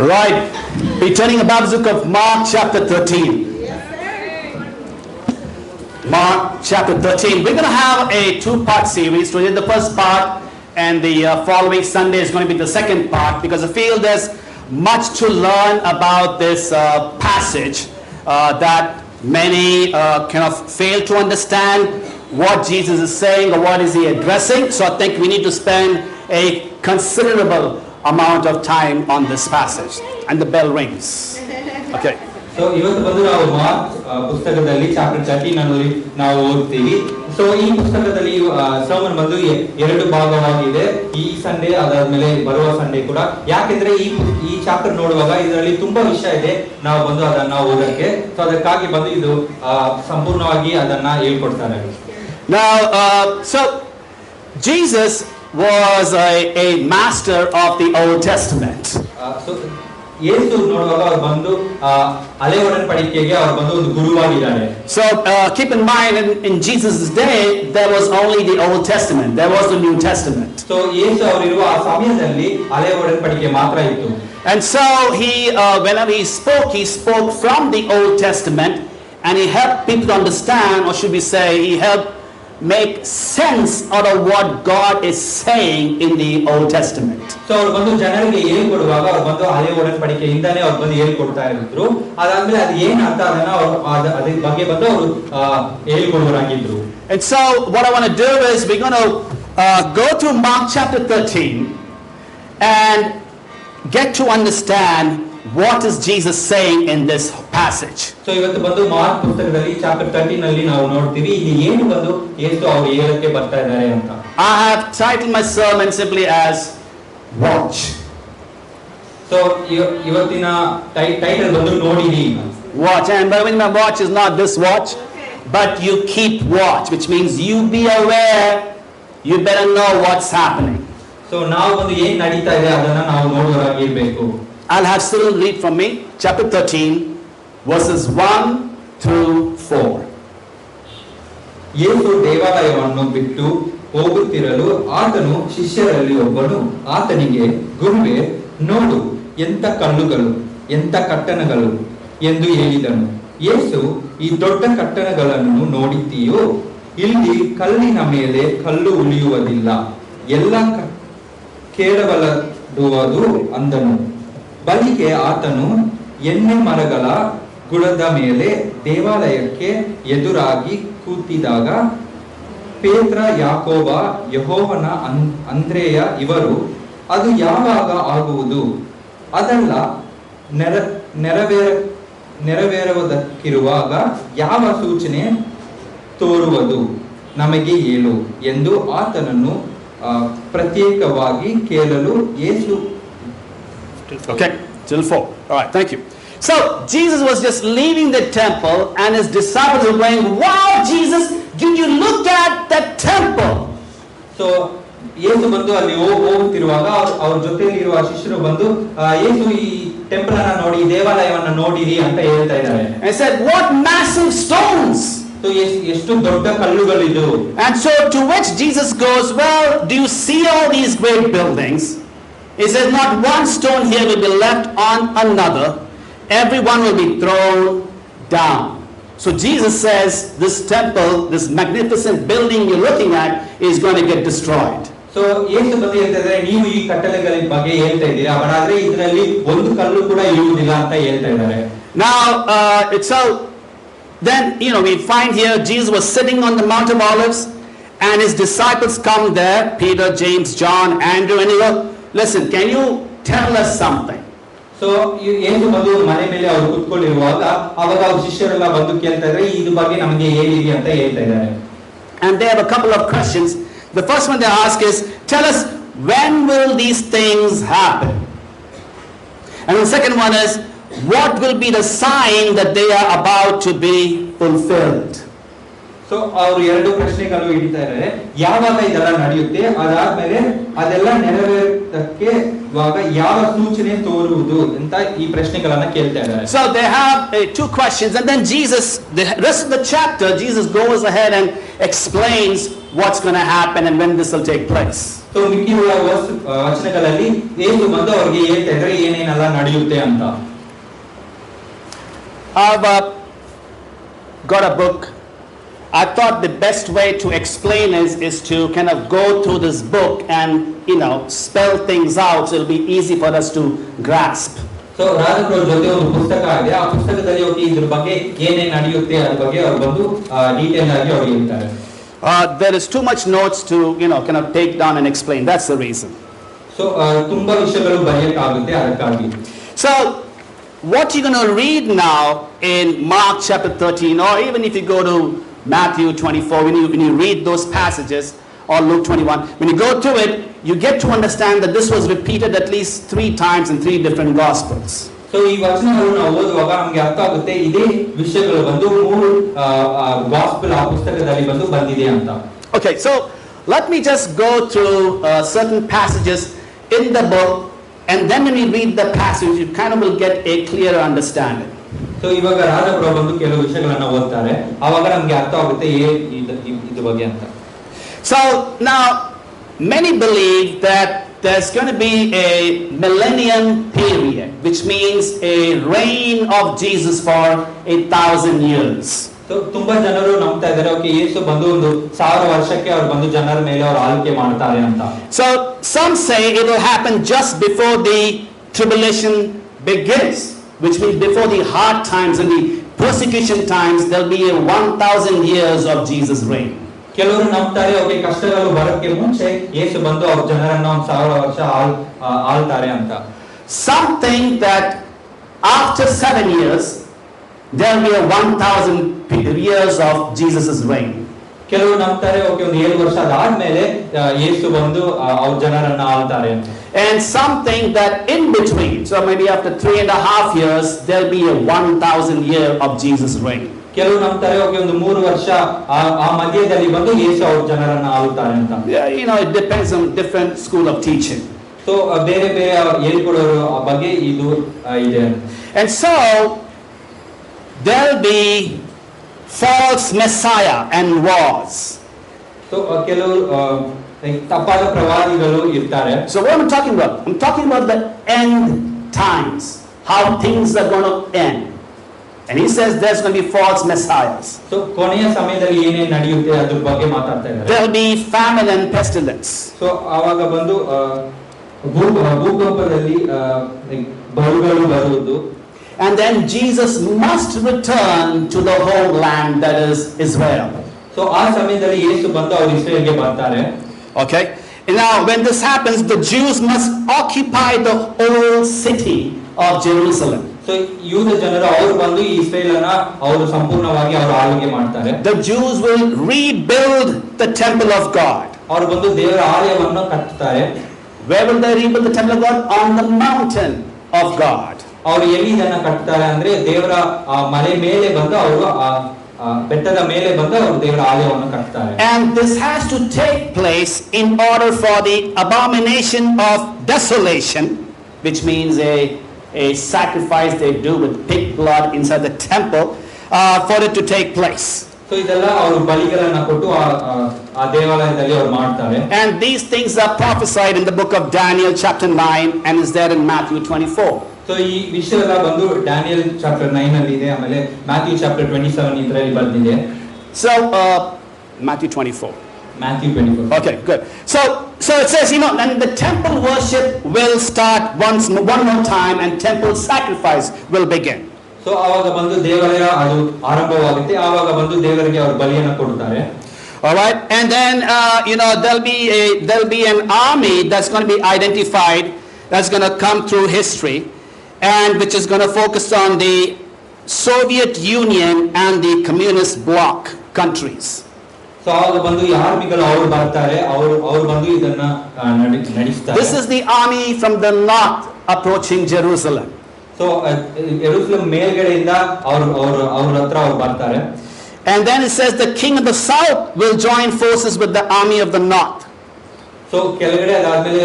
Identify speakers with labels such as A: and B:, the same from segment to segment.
A: Right. Be turning about the book of Mark chapter 13. Mark chapter 13. We're going to have a two-part series. Today the first part, and the following Sunday is going to be the second part, because I feel there's much to learn about this passage that many kind of fail to understand what Jesus is saying or what is he addressing. So I think we need to spend a considerable amount of time on this passage. And the bell rings. Okay.
B: So ಇವತ್ತು ಬಂದು ನಾವು mark ಪುಸ್ತಕದಲ್ಲಿ chapter 13 ಅನ್ನು ನಾವು ಓದ್ತೀವಿ. So ಈ ಪುಸ್ತಕದಲ್ಲಿ sermon ಬಂದು ಎರಡು ಭಾಗವಾಗಿದೆ. ಈ ಸಂಡೇ ಅದಾದ್ಮೇಲೆ ಬರುವ ಸಂಡೇ ಕೂಡ. ಯಾಕೆಂದ್ರೆ ಈ ಚಾಪ್ಟರ್ ನೋಡುವಾಗ ಇದರಲ್ಲಿ ತುಂಬಾ ವಿಷಯ ಇದೆ, ನಾವು ಬಂದು ಅದನ್ನ ಓದಕ್ಕೆ. ಸೊ ಅದಕ್ಕಾಗಿ ಬಂದು ಇದು ಸಂಪೂರ್ಣವಾಗಿ ಅದನ್ನ ಹೇಳ್ಕೊಡ್ತಾರೆ.
A: Now, so Jesus was a master of the Old Testament.
B: So ಯೇಸು ನೋಡುವಾಗ ಅವರು ಬಂದು ಹಳೆ ಒಡಂಬಡಿಕೆಗೆ ಅವರು ಬಂದು ಒಂದು ಗುರುವಾಗಿದ್ದಾರೆ.
A: So keep in mind, in Jesus' day there was only the Old Testament, there was the New Testament.
B: So ಯೇಸು ಅವರಿರುವ ಆ ಸಮಯದಲ್ಲಿ ಹಳೆ ಒಡಂಬಡಿಕೆ ಮಾತ್ರ ಇತ್ತು.
A: And so he whenever he spoke from the Old Testament, and he helped people to understand, or should we say he helped make sense out of what God is saying in the Old Testament.
B: So ಅವರು ಬಂದು ಜನರಿಗೆ ಹೇಳಿಕೊಡುವಾಗ ಅವರು ಬಂದು ಹಳೆ ಒಡಂಬಡಿಕೆಯಿಂದನೇ ಅವರು ಬಂದು ಹೇಳಿಕೊಡ್ತಾ ಇದ್ರು. ಅದಾದ್ಮೇಲೆ ಅದು ಏನು ಅರ್ಥ ಅದನ್ನ ಅವರು ಅದರ ಬಗ್ಗೆ ಬಂದು ಅವರು ಹೇಳಿಕೊಡುವರಾಗಿದ್ರು.
A: And so what I want to do is we're going to go to Mark chapter 13 and get to understand what is Jesus saying in this passage.
B: So ಇವತ್ತು ಬಂದು ಮಾರ್ಕ್ ಪುಸ್ತಕದಲ್ಲಿ ಚಾಪ್ಟರ್ 13 ನಲ್ಲಿ ನಾವು ನೋಡ್ತೀವಿ ಇಲ್ಲಿ ಏನು ಬಂದು ಯೇಸು ಅವರು ಹೇಳಕ್ಕೆ ಬರ್ತಾ ಇದ್ದಾರೆ ಅಂತ.
A: I have titled my sermon simply as Watch.
B: So ಇವತ್ತಿನ ಟೈಟಲ್ ಬಂದು ನೋಡಿರಿ.
A: Watch, and by the way, my watch is not this watch, but you keep watch, which means you be aware, you better know what's happening.
B: So ನಾವು ಬಂದು ಏನು ನಡೀತಾ ಇದೆ ಅದನ್ನ ನಾವು ನೋಡುವರಾಗಿರಬೇಕು.
A: I'll have Cyril read from me, chapter 13, verses 1 through 4.
B: ಯೇಸು ದೇವಾಲಯವನ್ನು ಬಿಟ್ಟು ಹೋಗುತ್ತಿರಲು ಆತನು ಶಿಷ್ಯರಲ್ಲಿ ಒಬ್ಬನು ಆತನಿಗೆ, ಗುರುವೇ, ನೋಡು ಎಂಥ ಕಲ್ಲುಗಳು, ಎಂಥ ಕಟ್ಟಡಗಳು ಎಂದು ಹೇಳಿದನು. ಯೇಸು, ಈ ದೊಡ್ಡ ಕಟ್ಟಡಗಳನ್ನು ನೋಡುತ್ತೀಯೋ? ಇಲ್ಲಿ ಕಲ್ಲಿನ ಮೇಲೆ ಕಲ್ಲು ಉಳಿಯುವುದಿಲ್ಲ, ಎಲ್ಲ ಕೇಳಬಲ್ಲದು ಅಂದನು. ಬಳಿಗೆ ಆತನು ಎಣ್ಣೆ ಮರಗಳ ಗುಡದ ಮೇಲೆ ದೇವಾಲಯಕ್ಕೆ ಎದುರಾಗಿ ಕೂತಿದಾಗ ಪೇತ್ರ, ಯಾಕೋಬ, ಯೋಹಾನ, ಅಂದ್ರೆಯ ಇವರು, ಅದು ಯಾವಾಗ ಆಗುವುದು? ಅದೆಲ್ಲ ನೆರವೇರುವುದಕ್ಕಿರುವಾಗ ಯಾವ ಸೂಚನೆ ತೋರುವುದು? ನಮಗೆ ಹೇಳು ಎಂದು ಆತನನ್ನು ಪ್ರತ್ಯೇಕವಾಗಿ ಕೇಳಲು ಯೇಸು.
A: Okay, till 4. All right, thank you. So Jesus was just leaving the temple, and his disciples were going, "Wow, Jesus, did you look at that temple?"
B: So ಯೇಸು ಬಂದು ಅಲ್ಲಿ ಹೋಗುತ್ತಿರುವಾಗ ಅವರ ಜೊತೆಯಲ್ಲಿ ಇರುವ ಶಿಷ್ಯರು ಬಂದು ಯೇಸು ಈ ಟೆಂಪಲ್ ಅನ್ನು ನೋಡಿ, ದೇವಾಲಯವನ್ನು ನೋಡಿರಿ ಅಂತ ಹೇಳ್ತಾ ಇದ್ದಾರೆ.
A: And said, "What massive stones!"
B: So ಎಷ್ಟು ದೊಡ್ಡ ಕಲ್ಲುಗಳಿದು.
A: And so to which Jesus goes, "Well, do you see all these great buildings? He says, not one stone here will be left on another. Everyone will be thrown down." So Jesus says this temple, this magnificent building you're looking at, is going to get destroyed.
B: So ಯೇಸು ಬಂದು ಹೇಳ್ತಿದ್ದಾರೆ, ನೀವು ಈ ಕಟ್ಟಡಗಳ ಬಗ್ಗೆ ಹೇಳ್ತಾ ಇದ್ದೀರಾ, ಆದರೆ ಇದರಲ್ಲಿ ಒಂದು ಕಲ್ಲು ಕೂಡ ಇರುವುದಿಲ್ಲ ಅಂತ ಹೇಳ್ತಾ ಇದ್ದಾರೆ.
A: Now then we find here Jesus was sitting on the Mount of Olives, and his disciples come there, Peter, James, John, Andrew, and he goes, "Listen, can you tell us something?"
B: So ಯೇಸು ಬಂದು ಮನೆ ಮೇಲೆ ಅವರು ಕೂತ್ಕೊಂಡಿರುವಾಗ ಅವಾಗ ಅವ್ರ ಶಿಷ್ಯರೆಲ್ಲ ಬಂದು ಕೇಳ್ತಾ ಇದ್ದಾರೆ, ಇದು ಬಗ್ಗೆ ನಮಗೆ ಹೇಳಿರಿ ಅಂತ ಹೇಳ್ತಾ ಇದ್ದಾರೆ.
A: And they have a couple of questions. The first one they ask is, "Tell us, when will these things happen?" And the second one is, "What will be the sign that they are about to be fulfilled?"
B: So ಅವರು ಎರಡು ಪ್ರಶ್ನೆಗಳು ಇಡ್ತಾರೆ. ಯಾವಾಗ ಇದೆಲ್ಲ ನಡೆಯುತ್ತೆ, ಅದಾದ್ಮೇಲೆ ಅದೆಲ್ಲ ನೆರವೇರಕ್ಕೆ ಯಾವ ಸೂಚನೆ ತೋರುವುದು ಅಂತ ಈ ಪ್ರಶ್ನೆಗಳನ್ನ ಕೇಳ್ತಾ ಇದ್ದಾರೆ.
A: So they have two questions, and then Jesus, the rest of the chapter, Jesus goes ahead and explains what's going to happen and when this will take place.
B: So ಮಿಕ್ಕಿರುವ ವಚನಗಳಲ್ಲಿ ಯೇಸು ಬಂದು ಅವರಿಗೆ ಹೇಳ್ತಾ ಇದ್ದಾರೆ ಏನೇನೆಲ್ಲ ನಡೆಯುತ್ತೆ ಅಂತ.
A: I've got a book. I thought the best way to explain is to kind of go through this book and spell things out so it'll be easy for us to grasp.
B: So ರಾಜಪ್ರಭು ಜೊತೆ ಒಂದು ಪುಸ್ತಕ ಇದೆ, ಆ ಪುಸ್ತಕದಲ್ಲಿ ಹೋಗಿ ಇದ್ರ ಬಗ್ಗೆ ಏನೇನು ನಡೆಯುತ್ತೆ ಅದ್ರ ಬಗ್ಗೆ ಅವರು ಬಂದು ಡೀಟೇಲ್ ಆಗಿ ಅವರು ಹೇಳ್ತಾರೆ.
A: There is too much notes to kind of take down and explain. That's the reason.
B: So ತುಂಬಾ ವಿಷಯಗಳು ಬರೆಯಕ್ಕಾಗುತ್ತೆ ಅದಕ್ಕಾಗಿ.
A: So what you're going to read now in Mark chapter 13, or even if you go to Matthew 24, when you read those passages, or Luke 21, when you go through it, you get to understand that this was repeated at least 3 times in 3 different gospels.
B: So ಈ ವಚನಗಳನ್ನು ನಾವು ಓದುವಾಗ ನಮಗೆ ಅರ್ಥ ಆಗುತ್ತೆ ಇದೇ ವಿಷಯಗಳು ಬಂದು 3 ಗಾಸ್ಪಲ್ ಆ ಪುಸ್ತಕದಲ್ಲಿ ಬಂದು ಬಂದಿದೆ ಅಂತ.
A: Okay, so let me just go through certain passages in the book, and then when we read the passage, you kind of will get a clearer understanding.
B: So ಇವಾಗ ರಾಜಪ್ರಭು ಬಂದು ಕೆಲವು ವಿಷಯಗಳನ್ನ ಓದ್ತಾರೆ, ಆವಾಗ ನಮಗೆ ಅರ್ಥ ಆಗುತ್ತೆ ಇದ್ರ ಬಗ್ಗೆ ಅಂತ.
A: So now many believe that there's going to be a millennium period, which means a reign of Jesus for 1,000 years.
B: So ತುಂಬಾ ಜನರು ನಂಬ್ತಾ ಇದ್ದಾರೆ ಓಕೆ ಯೇಸು ಬಂದು ಒಂದು 1000 ವರ್ಷಕ್ಕೆ ಅವರು ಬಂದು ಜನರ ಮೇಲೆ ಅವರು ಆಳ್ವಿಕೆ ಮಾಡ್ತಾರೆ ಅಂತ.
A: So some say it will happen just before the tribulation begins, which means before the hard times and the persecution times there'll be a 1,000 years of Jesus' reign.
B: ಕೆಲವರು ನಂಬ್ತಾರೆ ಓಕೆ ಕಷ್ಟಗಳು ಬರೋಕ್ಕೆ ಮುಂಚೆ ಯೇಸು ಬಂದು ಅವ್ರ ಜನರನ್ನ 1000 ವರ್ಷ ಆಳ್ತಾರೆ ಅಂತ.
A: Some think that after 7 years there'll be a 1,000 years of Jesus' reign.
B: ಕೆಲವರು ನಂಬ್ತಾರೆ ಓಕೆ ಒಂದು 7 ವರ್ಷ ಆದ್ಮೇಲೆ ಯೇಸು ಬಂದು ಅವ್ರ ಜನರನ್ನ ಆಳ್ತಾರೆ ಅಂತ.
A: And some think that in between, so maybe after 3.5 years there'll be a 1,000 year of Jesus' reign.
B: ಕೆಲವರು ನಂಬ್ತಾರೆ ಓಕೆ ಒಂದು 3 ವರ್ಷ ಆ ಮಧ್ಯದಲ್ಲಿ ಬಂದು ಯೇಸು ಅವ್ರ ಜನರನ್ನ ಆಳ್ತಾರೆ ಅಂತ.
A: It depends on different school of teaching.
B: So ಬೇರೆ ಬೇರೆ ಹೇಳ್ಕೊಡೋರು ಆ ಬಗ್ಗೆ ಇದು ಇದೆ.
A: And so there'll be false messiah and wars.
B: So ಕೆಲವರು ತಪ್ಪಾದ ಪ್ರವಾದಿಗಳು ಇರ್ತಾರೆ.
A: So what am I talking about? I'm talking about the end times, how things are going to end. And he says there's going to be false messiahs.
B: So ಕೊನೆಯ ಸಮಯದಲ್ಲಿ ಏನೇನು ನಡೆಯುತ್ತೆ ಅದ್ರ ಬಗ್ಗೆ ಮಾತಾಡ್ತಾ ಇದ್ದಾರೆ.
A: There'll be famine and pestilence.
B: So ಆವಾಗ ಬಂದು ಭೂಕಂಪದಲ್ಲಿ ಬರುಗಳು ಬರುವುದು.
A: And then Jesus must return to the homeland, that is Israel.
B: So ಆ ಸಮಯದಲ್ಲಿ ಯೇಸು ಬಂದು ಅವರು ಇಸ್ರೇಲ್ಗೆ ಬರ್ತಾರೆ.
A: Okay? And now when this happens, the Jews must occupy the whole city of Jerusalem.
B: So ಯೂದ ಜನರು ಅವರು ಬಂದು ಈ ಇಸ್ರೇಲನ್ನ ಅವರು ಸಂಪೂರ್ಣವಾಗಿ ಅವರು ಆಳ್ವಿಕೆ ಮಾಡ್ತಾರೆ.
A: The Jews will rebuild the temple of God.
B: ಅವರು ಬಂದು ದೇವರ ಆಲಯವನ್ನು ಕಟ್ಟುತ್ತಾರೆ.
A: Where will they rebuild the temple of God? On the mountain of God.
B: ಅವರು ಎಲ್ಲಿ ಇದನ್ನ ಕಟ್ತಾರೆ ಅಂದ್ರೆ ದೇವರ ಮಲೆ ಮೇಲೆ ಬಂದು ಅವರು ಬೆಟ್ಟದ ಮೇಲೆ ಬಂದು ಅವರು ದೇವರ ಆಲಯವನ್ನು ಕಟ್ತಾರೆ.
A: And this has to take place in order for the abomination of desolation, which means a sacrifice they do with pig blood inside the temple, for it to take place.
B: So ಇದೆಲ್ಲ ಅವರು ಬಲಿಗಳನ್ನ ಕೊಟ್ಟು ಆ ದೇವಾಲಯದಲ್ಲಿ ಅವರು ಮಾಡ್ತಾರೆ.
A: And these things are prophesied in the book of Daniel chapter 9 and is there in Matthew 24.
B: So ಈ ವಿಷಯ ಎಲ್ಲ ಬಂದು ಡ್ಯಾನಿಯಲ್ ಚಾಪ್ಟರ್ 9 ಅಲ್ಲಿ ಇದೆ, ಆಮೇಲೆ ಮ್ಯಾಥ್ಯೂ ಚಾಪ್ಟರ್ 27 ಇದರಲ್ಲಿ ಬರ್ತಿದೆ.
A: So Matthew 24.
B: Matthew 24.
A: Okay, good. So it says, and the temple worship will start one more time and temple sacrifice will begin.
B: So ಆವಾಗ ಬಂದು ದೇವಾಲಯ ಅದು ಆರಂಭವಾಗುತ್ತೆ, ಆವಾಗ ಬಂದು ದೇವರಿಗೆ ಅವರು ಬಲಿಯನ್ನು ಕೊಡ್ತಾರೆ.
A: All right, and then there'll be an army that's going to be identified, that's going to come through history, and which is going to focus on the Soviet Union and the communist bloc countries.
B: So ಆವಾಗ ಬಂದು ಈ ಆರ್ಮಿಗಳು ಅವರು ಬರ್ತಾರೆ, ಅವರು ಬಂದು ಇದನ್ನ ನಡೆಸ್ತಾರೆ.
A: This is the army from the north approaching Jerusalem.
B: So ಯೆರೂಸಲೇಮ್ ಮೇಲ್ಗಡೆಯಿಂದ ಅವ್ರ ಹತ್ರ ಅವ್ರು ಬರ್ತಾರೆ.
A: And then it says the king of the south will join forces with the army of the north.
B: So ಕೆಳಗಡೆ ಅದಾದ್ಮೇಲೆ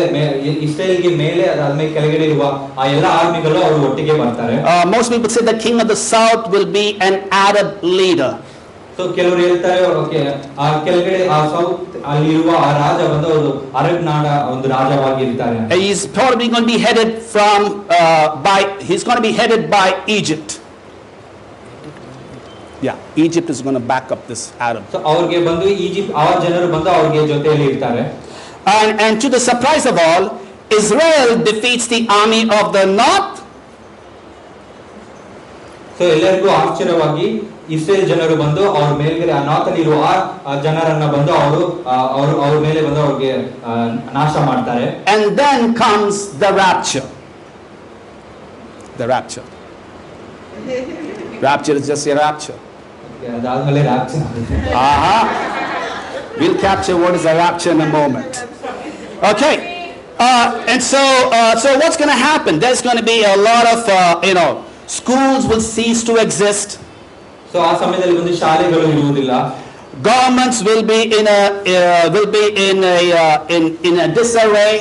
B: ಇಸ್ರೇಲ್ಗೆ ಮೇಲೆ ಅದಾದ್ಮೇಲೆ ಕೆಳಗಡೆ ಇರುವ ಆ ಎಲ್ಲ ಆರ್ಮಿಗಳು ಅವರು ಒಟ್ಟಿಗೆ ಬರ್ತಾರೆ.
A: Most people say the king of the south will be an Arab leader.
B: So ಕೆಲವರು ಹೇಳ್ತಾರೆ ಓಕೆ ಆ ಕೆಳಗಡೆ ಆ ಸೌತ್ ಅಲ್ಲಿರುವ ಆ ರಾಜ ಬಂದು ಅವರು ಅರಬ್ ನಾಡ ಒಂದು ರಾಜವಾಗಿರ್ತಾರೆ.
A: He's probably going to be headed from he's going to be headed by Egypt. Yeah, Egypt is going to back up this Arab.
B: So ಅವ್ರಿಗೆ ಬಂದು ಈಜಿಪ್ಟ್ ಆ ಜನರು ಬಂದು ಅವ್ರಿಗೆ ಜೊತೆಯಲ್ಲಿ ಇರ್ತಾರೆ.
A: And to the surprise of all, Israel defeats the army of the north.
B: So ಎಲ್ಲರಿಗೂ ಆಶ್ಚರ್ಯವಾಗಿ Israel ಜನರು ಬಂದು ಅವ್ರ ಮೇಲ್ಗಡೆ ಆ ನಾರ್ತ್ ಅಲ್ಲಿ ಇರುವ ಜನರನ್ನ ಬಂದು ಅವ್ರ ಮೇಲೆ ಬಂದು ಅವ್ರಿಗೆ ನಾಶ ಮಾಡ್ತಾರೆ.
A: And then comes the rapture. The rapture. Rapture is just a rapture.
B: ಅದಾದ್ಮೇಲೆ rapture.
A: We'll capture what is a rapture in a moment. Okay. And so what's going to happen? There's going to be a lot of schools will cease to exist.
B: So ಆ ಸಮಯದಲ್ಲಿ ಒಂದು ಶಾಲೆಗಳು ಇರುವುದಿಲ್ಲ.
A: Governments will be in a disarray.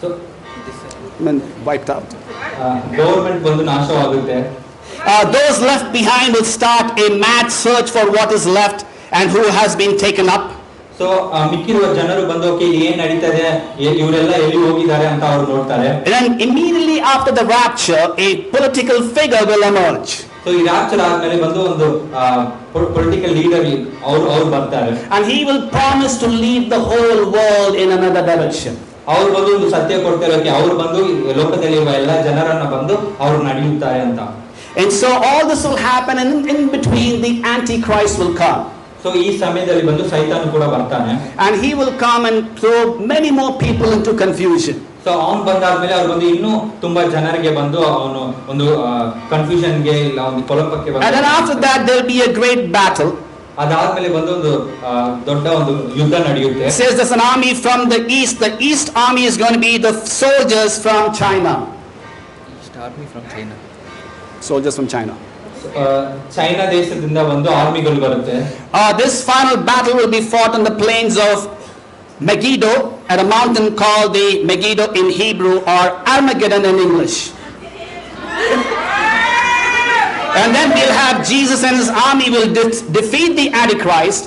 B: So
A: wiped out.
B: Government ಬಂದು ನಾಶವಾಗುತ್ತೆ.
A: Those left behind will start a mad search for what is left and who has been taken up.
B: So ಮಿಕ್ಕಿರುವ ಜನರು ಬಂದು okay ಏನ್ ನಡೀತದೆ ಇವರೆಲ್ಲ ಎಲ್ಲಿ ಹೋಗಿದ್ದಾರೆ ಅಂತ ಅವರು ನೋಡ್ತಾರೆ.
A: And then immediately after the rapture a political figure will emerge.
B: So ಈ rapture ಆದ್ಮೇಲೆ ಬಂದು ಒಂದು political leader ಅವರು ಬರ್ತಾರೆ.
A: And he will promise to lead the whole world in another direction.
B: ಅವರು ಬಂದು ಒಂದು ಸತ್ಯ ಕೊಡ್ತಾರೆ ಅವರು ಬಂದು ಲೋಕದಲ್ಲಿರುವ ಎಲ್ಲ ಜನರನ್ನ ಬಂದು ಅವರು ನಡೆಯುತ್ತಾರೆ ಅಂತ.
A: And so all this will happen and in between the Antichrist will come.
B: So ಈ ಸಮಯದಲ್ಲಿ ಬಂದು ಸೈತಾನ ಕೂಡ ಬರ್ತಾನೆ.
A: And he will come and throw many more people into confusion.
B: So ಅವನು ಬಂದಾದ್ಮೇಲೆ ಅವರು ಬಂದು ಇನ್ನೂ ತುಂಬಾ ಜನರಿಗೆ ಬಂದು ಅವನು ಒಂದು ಕನ್ಫ್ಯೂಷನ್ ಗೆ ಇಲ್ಲ ಒಂದು ಕೊಳಪಕ್ಕೆ ಬಂದ.
A: And then after that there will be a great battle.
B: ಅದಾದ್ಮೇಲೆ ಬಂದು ಒಂದು ದೊಡ್ಡ ಒಂದು ಯುದ್ಧ ನಡೆಯುತ್ತೆ.
A: It says there's an army from the east army is going to be the soldiers from China.
C: East army from China.
A: Soldiers from China.
B: China ದೇಶದಿಂದ ಒಂದು ಆರ್ಮಿಗಳು ಬರುತ್ತೆ.
A: This final battle will be fought on the plains of Megiddo at a mountain called the Megiddo in Hebrew or Armageddon in English. And then we'll have Jesus and his army will defeat the Antichrist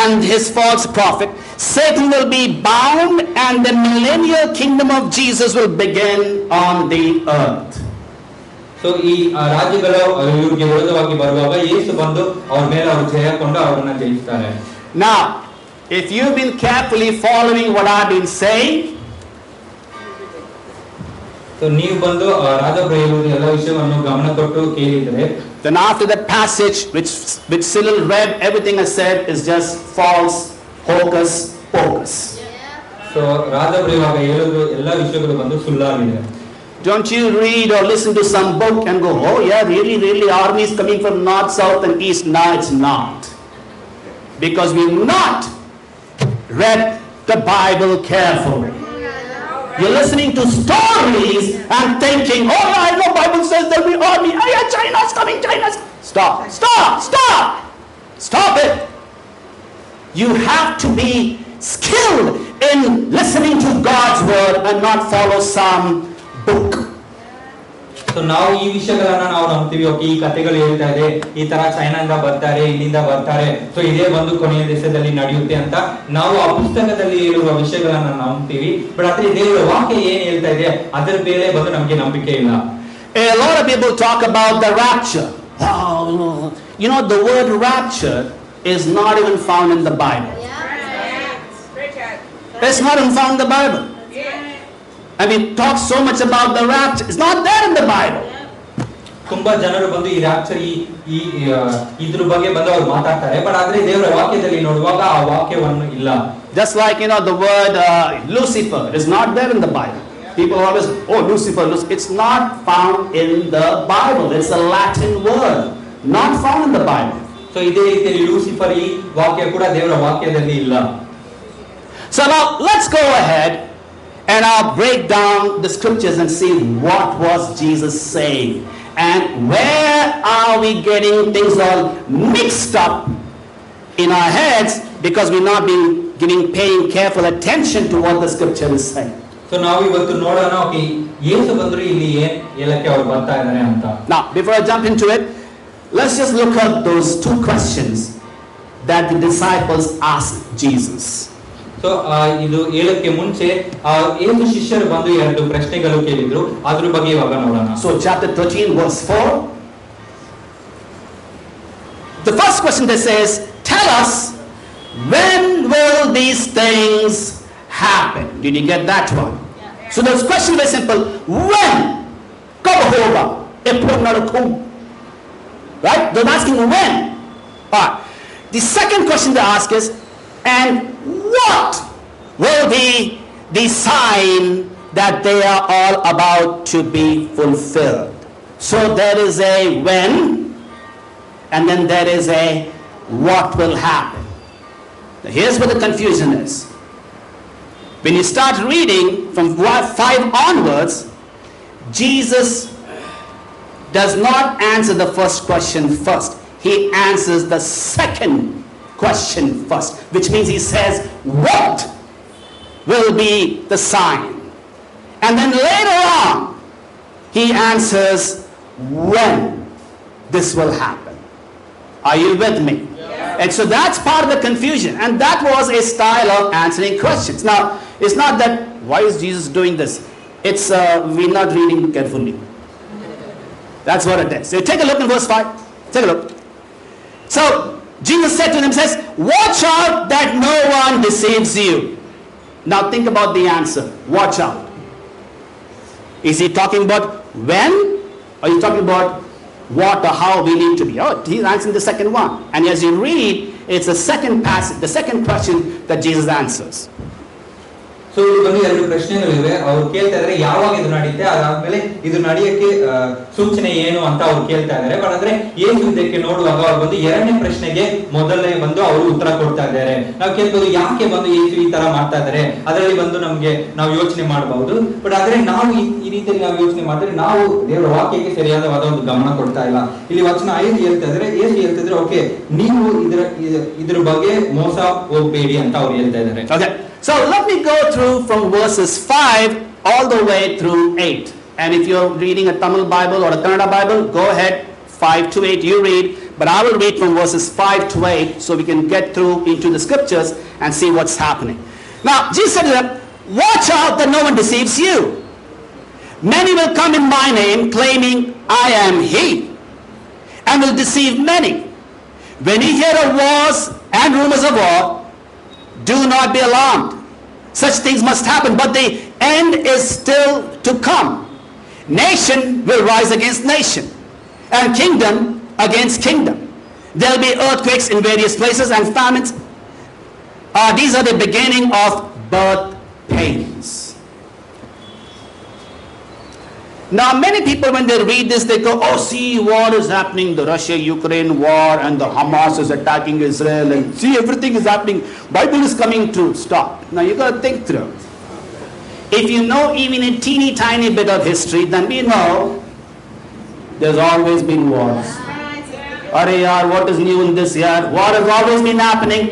A: and his false prophet. Satan will be bound and the millennial kingdom of Jesus will begin on the earth.
B: So ಈ ರಾಜ್ಯಗಳು ಇವ್ರಿಗೆ ವಿರೋಧವಾಗಿ ಬರುವಾಗ ಯೇಸು ಬಂದು ಅವ್ರ ಮೇಲೆ ಅವರು ಜಯ ಕೊಂಡು ಅವರನ್ನ ಜಯಿಸ್ತಾರೆ.
A: Now, if you've been carefully following what I've been saying,
B: so ನೀವು ಬಂದು ರಾಜಬ್ರು ಹೇಳುವ ಎಲ್ಲ ವಿಷಯವನ್ನು ಗಮನ ಕೊಟ್ಟು ಕೇಳಿದ್ರೆ,
A: then after that passage which Cyril read, everything I said is just false, hocus pocus.
B: So ರಾಜಬ್ರು ಇವಾಗ ಹೇಳೋದು ಎಲ್ಲ ವಿಷಯಗಳು ಬಂದು ಸುಳ್ಳಾಗಿದೆ.
A: Don't you read or listen to some book and go, oh yeah, really armies coming from north, south and east. No, it's not. Because we've not read the Bible carefully. You're listening to stories and thinking, oh yeah, I know Bible says there'll be army. Oh yeah, China's coming, China's. Stop it. You have to be skilled in listening to God's word and not follow some book.
B: So ನಾವು ಈ ವಿಷಯಗಳನ್ನ ನಾವು ನಂಬ್ತೀವಿ. Okay ಈ ಕಥೆಗಳು ಹೇಳ್ತಾ ಇದೆ ಈ ತರ ಚೈನಾದಿಂದ ಬರ್ತಾರೆ ಇಲ್ಲಿಂದ ಬರ್ತಾರೆ ಸೊ ಇದೇ ಬಂದು ಕೊನೆಯ ದೇಶದಲ್ಲಿ ನಡೆಯುತ್ತೆ ಅಂತ ನಾವು ಆ ಪುಸ್ತಕದಲ್ಲಿ ಹೇಳುವ ವಿಷಯಗಳನ್ನ ನಂಬ್ತೀವಿ. ಬಟ್ ಆದ್ರೆ ದೇವರ ವಾಕ್ಯ ಏನ್ ಹೇಳ್ತಾ ಇದೆ ಅದರ ಮೇಲೆ ಬಂದು ನಮಗೆ ನಂಬಿಕೆ ಇಲ್ಲ.
A: A lot of people talk about the rapture. You know, the word rapture is not even found in the Bible. It's not even found in the Bible. I mean, talk so much about the rapture. It's not there in the Bible.
B: ತುಂಬಾ ಜನರು ಬಂದು ಈ rapture ಈ ಇದ್ರ ಬಗ್ಗೆ ಬಂದು ಅವರು ಮಾತಾಡ್ತಾರೆ. ಬಟ್ ಆದ್ರೆ ದೇವರ ವಾಕ್ಯದಲ್ಲಿ ನೋಡುವಾಗ ಆ ವಾಕ್ಯವನ್ನು ಇಲ್ಲ.
A: Just like the word Lucifer is not there in the Bible. People always, Lucifer. It's not found in the Bible. It's a Latin word, not found in the Bible.
B: So ಇದೇ ರೀತಿಯಲ್ಲಿ Lucifer ಈ ವಾಕ್ಯ ಕೂಡ ದೇವರ ವಾಕ್ಯದಲ್ಲಿ ಇಲ್ಲ.
A: So now let's go ahead and I'll break down the scriptures and see what was Jesus saying and where are we getting things all mixed up in our heads because we're not paying careful attention to what the scripture is saying.
B: So ನಾವು ಇವತ್ತು ನೋಡೋಣ okay ಯೇಸು ಬಂದ್ರು ಇಲ್ಲಿ ಏನ್ ಹೇಳಕ್ಕೆ ಅವರು ಬರ್ತಾ ಇದ್ದಾರೆ ಅಂತ.
A: Now before I jump into it, let's just look at those two questions. that the disciples asked Jesus.
B: So ಇದು ಹೇಳಕ್ಕೆ ಮುಂಚೆ ಏಳು ಶಿಷ್ಯರು ಬಂದು ಎರಡು ಪ್ರಶ್ನೆಗಳು ಕೇಳಿದ್ರು, ಅದ್ರ ಬಗ್ಗೆ ಇವಾಗ ನೋಡೋಣ.
A: So chapter 13 verse 4. The first question that says, tell us, when will these things happen? Did you get that one? So the question is very simple. When? Kabahoba. Right? They're asking when. Alright. The second question they ask is, and what will be the sign that they are all about to be fulfilled? So there is a when, and then there is a what will happen. Now here's where the confusion is. When you start reading from 5 onwards, Jesus does not answer the first question first. He answers the second question first, which means he says, what will be the sign? And then later on, he answers when this will happen. Are you with me? Yeah. And so that's part of the confusion. And that was a style of answering questions. Now, it's not that, why is Jesus doing this? It's, we're not reading carefully. That's what it is. So take a look in verse 5. Take a look. So, Jesus said to them, says, watch out that no one deceives you. Now think about the answer. Watch out. Is he talking about when? Or is he talking about what or how we need to be? Oh, he's answering the second one. And as you read, it's the second passage, the second question that Jesus answers.
B: So ಇಲ್ಲಿ ಎರಡು ಪ್ರಶ್ನೆಗಳಿವೆ. ಅವ್ರು ಕೇಳ್ತಾ ಇದಾರೆ ಯಾವಾಗ ಇದು ನಡೆಯುತ್ತೆ, ಅದಾದ್ಮೇಲೆ ಇದು ನಡೆಯಕ್ಕೆ ಸೂಚನೆ ಏನು ಅಂತ ಅವ್ರು ಕೇಳ್ತಾ ಇದಾರೆ. ಬಟ್ ಆದ್ರೆ ಯೇಸು ಇದಕ್ಕೆ ನೋಡುವಾಗ ಅವ್ರು ಬಂದು ಎರಡನೇ ಪ್ರಶ್ನೆಗೆ ಮೊದಲನೇ ಬಂದು ಅವರು ಉತ್ತರ ಕೊಡ್ತಾ ಇದ್ದಾರೆ. ನಾವು ಕೇಳ್ಬೋದು ಯಾಕೆ ಬಂದು ಯೇಸು ಈ ತರ ಮಾಡ್ತಾ ಇದಾರೆ, ಅದರಲ್ಲಿ ಬಂದು ನಮ್ಗೆ ನಾವು ಯೋಚನೆ ಮಾಡಬಹುದು. ಬಟ್ ಆದ್ರೆ ನಾವು ಈ ರೀತಿಯಲ್ಲಿ ನಾವು ಯೋಚನೆ ಮಾಡಿದ್ರೆ ನಾವು ದೇವರ ವಾಕ್ಯಕ್ಕೆ ಸರಿಯಾದ ಒಂದು ಗಮನ ಕೊಡ್ತಾ ಇಲ್ಲ. ಇಲ್ಲಿ ವಚನ 5 ಹೇಳ್ತಾ ಇದ್ರೆ, ಯೇಸು ಹೇಳ್ತಾ ಇದ್ರೆ, ಓಕೆ ನೀವು ಇದ್ರ ಬಗ್ಗೆ ಮೋಸ ಹೋಗ್ಬೇಡಿ ಅಂತ ಅವ್ರು ಹೇಳ್ತಾ ಇದ್ದಾರೆ.
A: Okay. So let me go through from verses 5 all the way through 8. And if you're reading a Tamil Bible or a Kannada Bible, go ahead, 5 to 8 you read. But I will read from verses 5 to 8 so we can get through into the scriptures and see what's happening. Now, Jesus said to them, watch out that no one deceives you. Many will come in my name claiming I am he, and will deceive many. When you hear of wars and rumors of war, do not be alarmed. Such things must happen, but the end is still to come. Nation will rise against nation, and kingdom against kingdom. There will be earthquakes in various places and famines. These are the beginning of birth pains. Now many people when they read this, they go, oh see, war is happening, the Russia-Ukraine war, and the Hamas is attacking Israel, and see everything is happening, Bible is coming true. Stop. Now you got to think through. If you know even a teeny tiny bit of history, then we know there's always been wars. Arey yaar, what is new in this year? War has always been happening.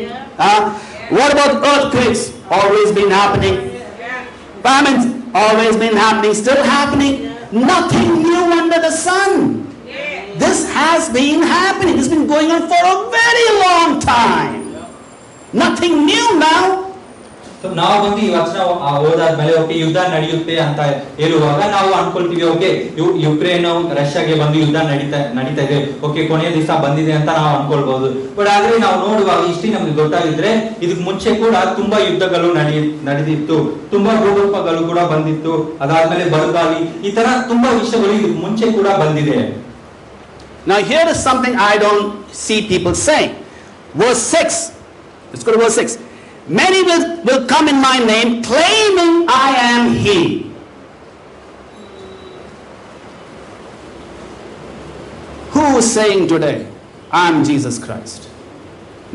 A: What about earthquakes? Always been happening. Famines? Always been happening. Still happening. Nothing new under the sun. This has been happening. It's been going on for a very long time. Nothing new now.
B: So ನಾವು ಬಂದು ಈ ವಚನ ಓದಾದ್ಮೇಲೆ okay ಯುದ್ಧ ನಡೆಯುತ್ತೆ ಅಂತ ಹೇಳುವಾಗ ನಾವು ಅನ್ಕೊಳ್ತೀವಿ, okay Ukraine ರಷ್ಯಾಗೆ ಬಂದು ಯುದ್ಧ ನಡೀತಾ ಇದೆ, ಓಕೆ ಕೊನೆಯ ದಿವಸ ಬಂದಿದೆ ಅಂತ ನಾವು ಅನ್ಕೊಳ್ಬಹುದು. ಬಟ್ ಆದ್ರೆ ನಾವು ನೋಡುವಾಗ ಇಷ್ಟೇ ನಮ್ಗೆ ಗೊತ್ತಾಗಿದ್ರೆ ಇದಕ್ ಮುಂಚೆ ಕೂಡ ತುಂಬಾ ಯುದ್ಧಗಳು ನಡೆದಿತ್ತು, ತುಂಬಾ ಭೂಕಂಪಗಳು ಕೂಡ ಬಂದಿತ್ತು, ಅದಾದ್ಮೇಲೆ ಬರಗಾಲಿ, ಈ ತರ ತುಂಬಾ ವಿಷಯಗಳು ಇದಕ್ ಮುಂಚೆ ಕೂಡ ಬಂದಿದೆ.
A: Now here is something I don't see people saying. Verse 6. Let's go to verse 6. Many will come in my name claiming I am he. Who is saying today, I am Jesus Christ?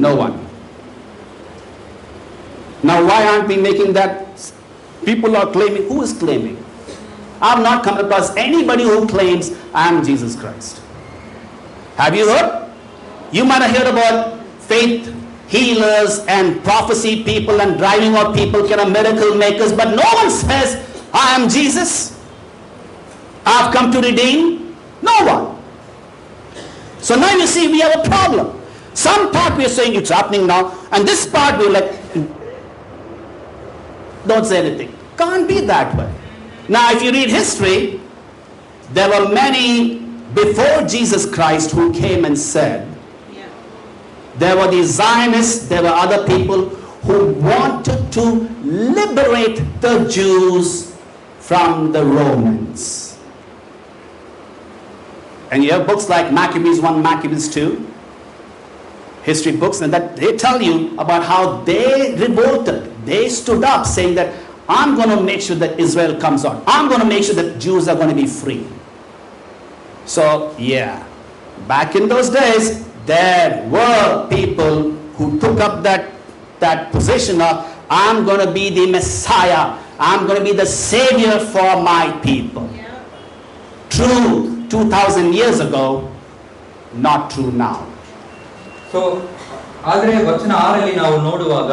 A: No one. Now why aren't we making that? People are claiming. Who is claiming? I have not come across anybody who claims I am Jesus Christ. Have you heard? You might have heard about faith healers and prophecy people and driving out people, kind of miracle makers, but no one says, I am Jesus. I have come to redeem. No one. So now you see we have a problem. Some part we are saying it's happening now, and this part we're like, don't say anything. Can't be that way. Now, if you read history, there were many before Jesus Christ who came and said, there were the Zionists, there were other people who wanted to liberate the Jews from the Romans. And you have books like Maccabees 1, Maccabees 2, history books, and that they tell you about how they revolted. They stood up saying that I'm going to make sure that Israel comes out. I'm going to make sure that Jews are going to be free. So, yeah, back in those days, there were people who took up that position of, I'm going to be the Messiah. I'm going to be the Savior for my people. Yeah. True 2,000 years ago, not true now.
B: So ಆದರೆ ವಚನ 6 ನಾವು ನೋಡುವಾಗ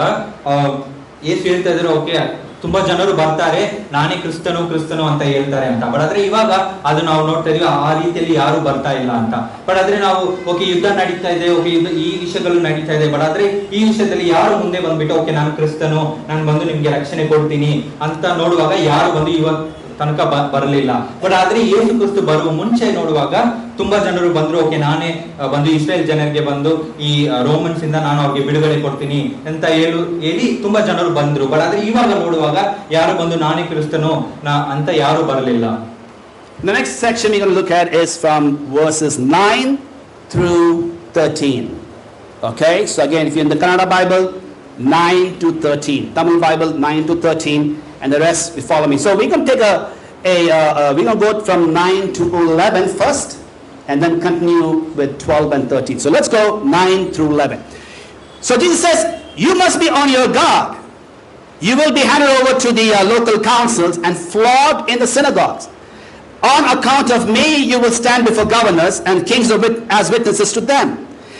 B: ಯೇಸು ಹೇಳ್ತಾ ಇದ್ರು, okay ತುಂಬಾ ಜನರು ಬರ್ತಾರೆ, ನಾನೇ ಕ್ರಿಸ್ತನು ಅಂತ ಹೇಳ್ತಾರೆ ಅಂತ. ಬಟ್ ಆದ್ರೆ ಇವಾಗ ಅದು ನಾವು ನೋಡ್ತಾ ಇದೀವಿ, ಆ ರೀತಿಯಲ್ಲಿ ಯಾರು ಬರ್ತಾ ಇಲ್ಲ ಅಂತ. ಬಟ್ ಆದ್ರೆ ನಾವು ಓಕೆ ಯುದ್ಧ ನಡೀತಾ ಇದೆ, ಓಕೆ ಈ ವಿಷಯಗಳು ನಡೀತಾ ಇದೆ, ಬಟ್ ಆದ್ರೆ ಈ ವಿಷಯದಲ್ಲಿ ಯಾರು ಮುಂದೆ ಬಂದ್ಬಿಟ್ಟು ಓಕೆ ನಾನು ಕ್ರಿಸ್ತನು, ನಾನು ಬಂದು ನಿಮ್ಗೆ ರಕ್ಷಣೆ ಕೊಡ್ತೀನಿ ಅಂತ ನೋಡುವಾಗ ಯಾರು ಬಂದು ಇವಾಗ ತನಕ ಬರಲಿಲ್ಲ. ಬಟ್ ಆದ್ರೆ ಯೇಸು ಕ್ರಿಸ್ತು ಬರುವ ಮುಂಚೆ ನೋಡುವಾಗ ತುಂಬಾ ಜನರು ಬಂದ್ರು, ಓಕೆ ನಾನೇ ಬಂದು ಇಸ್ರೇಲ್ ಜನರಿಗೆ ಬಂದು ಈ ರೋಮನ್ಸ್ ಇಂದ ನಾನು ಅವ್ರಿಗೆ ಬಿಡುಗಡೆ ಕೊಡ್ತೀನಿ ಅಂತ ಹೇಳಿ ತುಂಬಾ ಜನರು ಬಂದ್ರು. ಬಟ್ ಆದ್ರೆ ಇವಾಗ ನೋಡುವಾಗ ಯಾರು ಬಂದು ನಾನೇ ಕ್ರಿಸ್ತನು ಅಂತ ಯಾರು ಬರಲಿಲ್ಲ.
A: The next section we're going to look at is from verses 9 through 13. Okay, so again, if you're in the Kannada Bible, 9 to 13. Tamil Bible, 9 to 13. And the rest will follow me. So we're going to take we're going to go from 9 to 11 first, and then continue with 12 and 13. So let's go 9 through 11. So Jesus says, you must be on your guard. You will be handed over to the local councils and flogged in the synagogues. On account of me, you will stand before governors and kings as witnesses to them.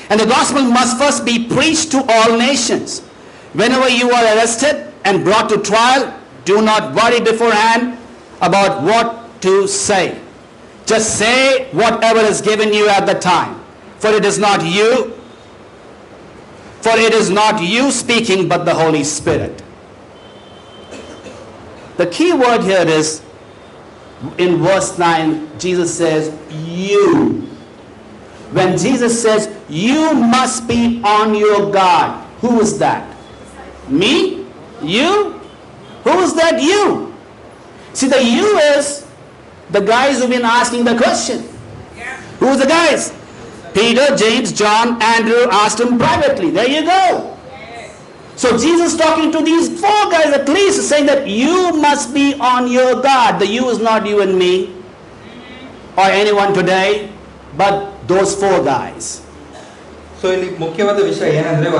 A: And the gospel must first be preached to all nations. Whenever you are arrested and brought to trial, do not worry beforehand about what to say. Just say whatever is given you at the time. For it is not you speaking, but the Holy Spirit. The key word here is, in verse 9, Jesus says, you. When Jesus says, you must be on your guard. Who is that? Me? You? Who is that you? See, the you is the guys who've been asking the question. Yeah. Who are the guys? Peter, James, John, Andrew asked him privately. There you go. Yes. So Jesus talking to these 4 guys at least, saying that you must be on your guard. The you is not you and me or anyone today, but those 4 guys.
B: So ಇಲ್ಲಿ ಮುಖ್ಯವಾದ ವಿಷಯ ಏನಂದ್ರೆ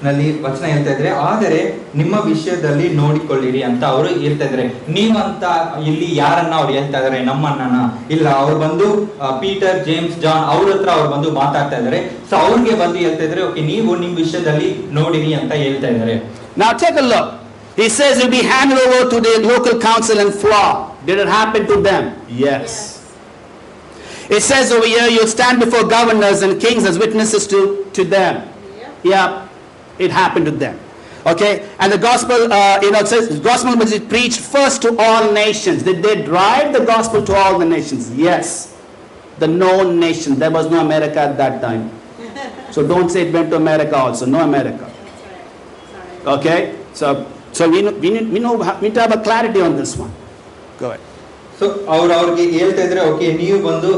B: ನಲ್ಲಿ ವಚನ ಹೇಳ್ತಾ ಇದ್ರೆ, ಆದರೆ ನಿಮ್ಮ ವಿಷಯದಲ್ಲಿ ನೋಡಿಕೊಳ್ಳಿರಿ ಅಂತ ಅವರು ಹೇಳ್ತಾ ಇದ್ರೆ. ನೀವಂತ ಇಲ್ಲಿ ಯಾರನ್ನ ಅವ್ರು ಹೇಳ್ತಾ ಇದಾರೆ? ನಮ್ಮನ್ನ ಇಲ್ಲ, ಅವ್ರು ಬಂದು ಪೀಟರ್, ಜೇಮ್ಸ್, ಜಾನ್ ಅವ್ರ ಹತ್ರ ಅವ್ರು ಬಂದು ಮಾತಾಡ್ತಾ ಇದಾರೆ. ಸೊ ಅವ್ರಿಗೆ ಬಂದು ಹೇಳ್ತಾ ಇದ್ರೆ, ಓಕೆ ನೀವು ನಿಮ್ ವಿಷಯದಲ್ಲಿ ನೋಡಿರಿ ಅಂತ ಹೇಳ್ತಾ ಇದಾರೆ.
A: Now take a look. He says you'll be handed over to the local council and flogged. Did it happen to them? Yes. It says over here you'll stand before governors and kings as witnesses to them. Yeah. It happened to them. Okay, and the gospel, it says the gospel was preached first to all nations. Did they drive the gospel to all the nations? Yes, the known nation. There was no America at that time, so don't say it went to America also. No America. Okay, so we need to have a clarity on this one. Go ahead.
B: So ಅವ್ರಿಗೆ ಹೇಳ್ತಾ ಇದ್ರೆ, okay ನೀವು ಬಂದು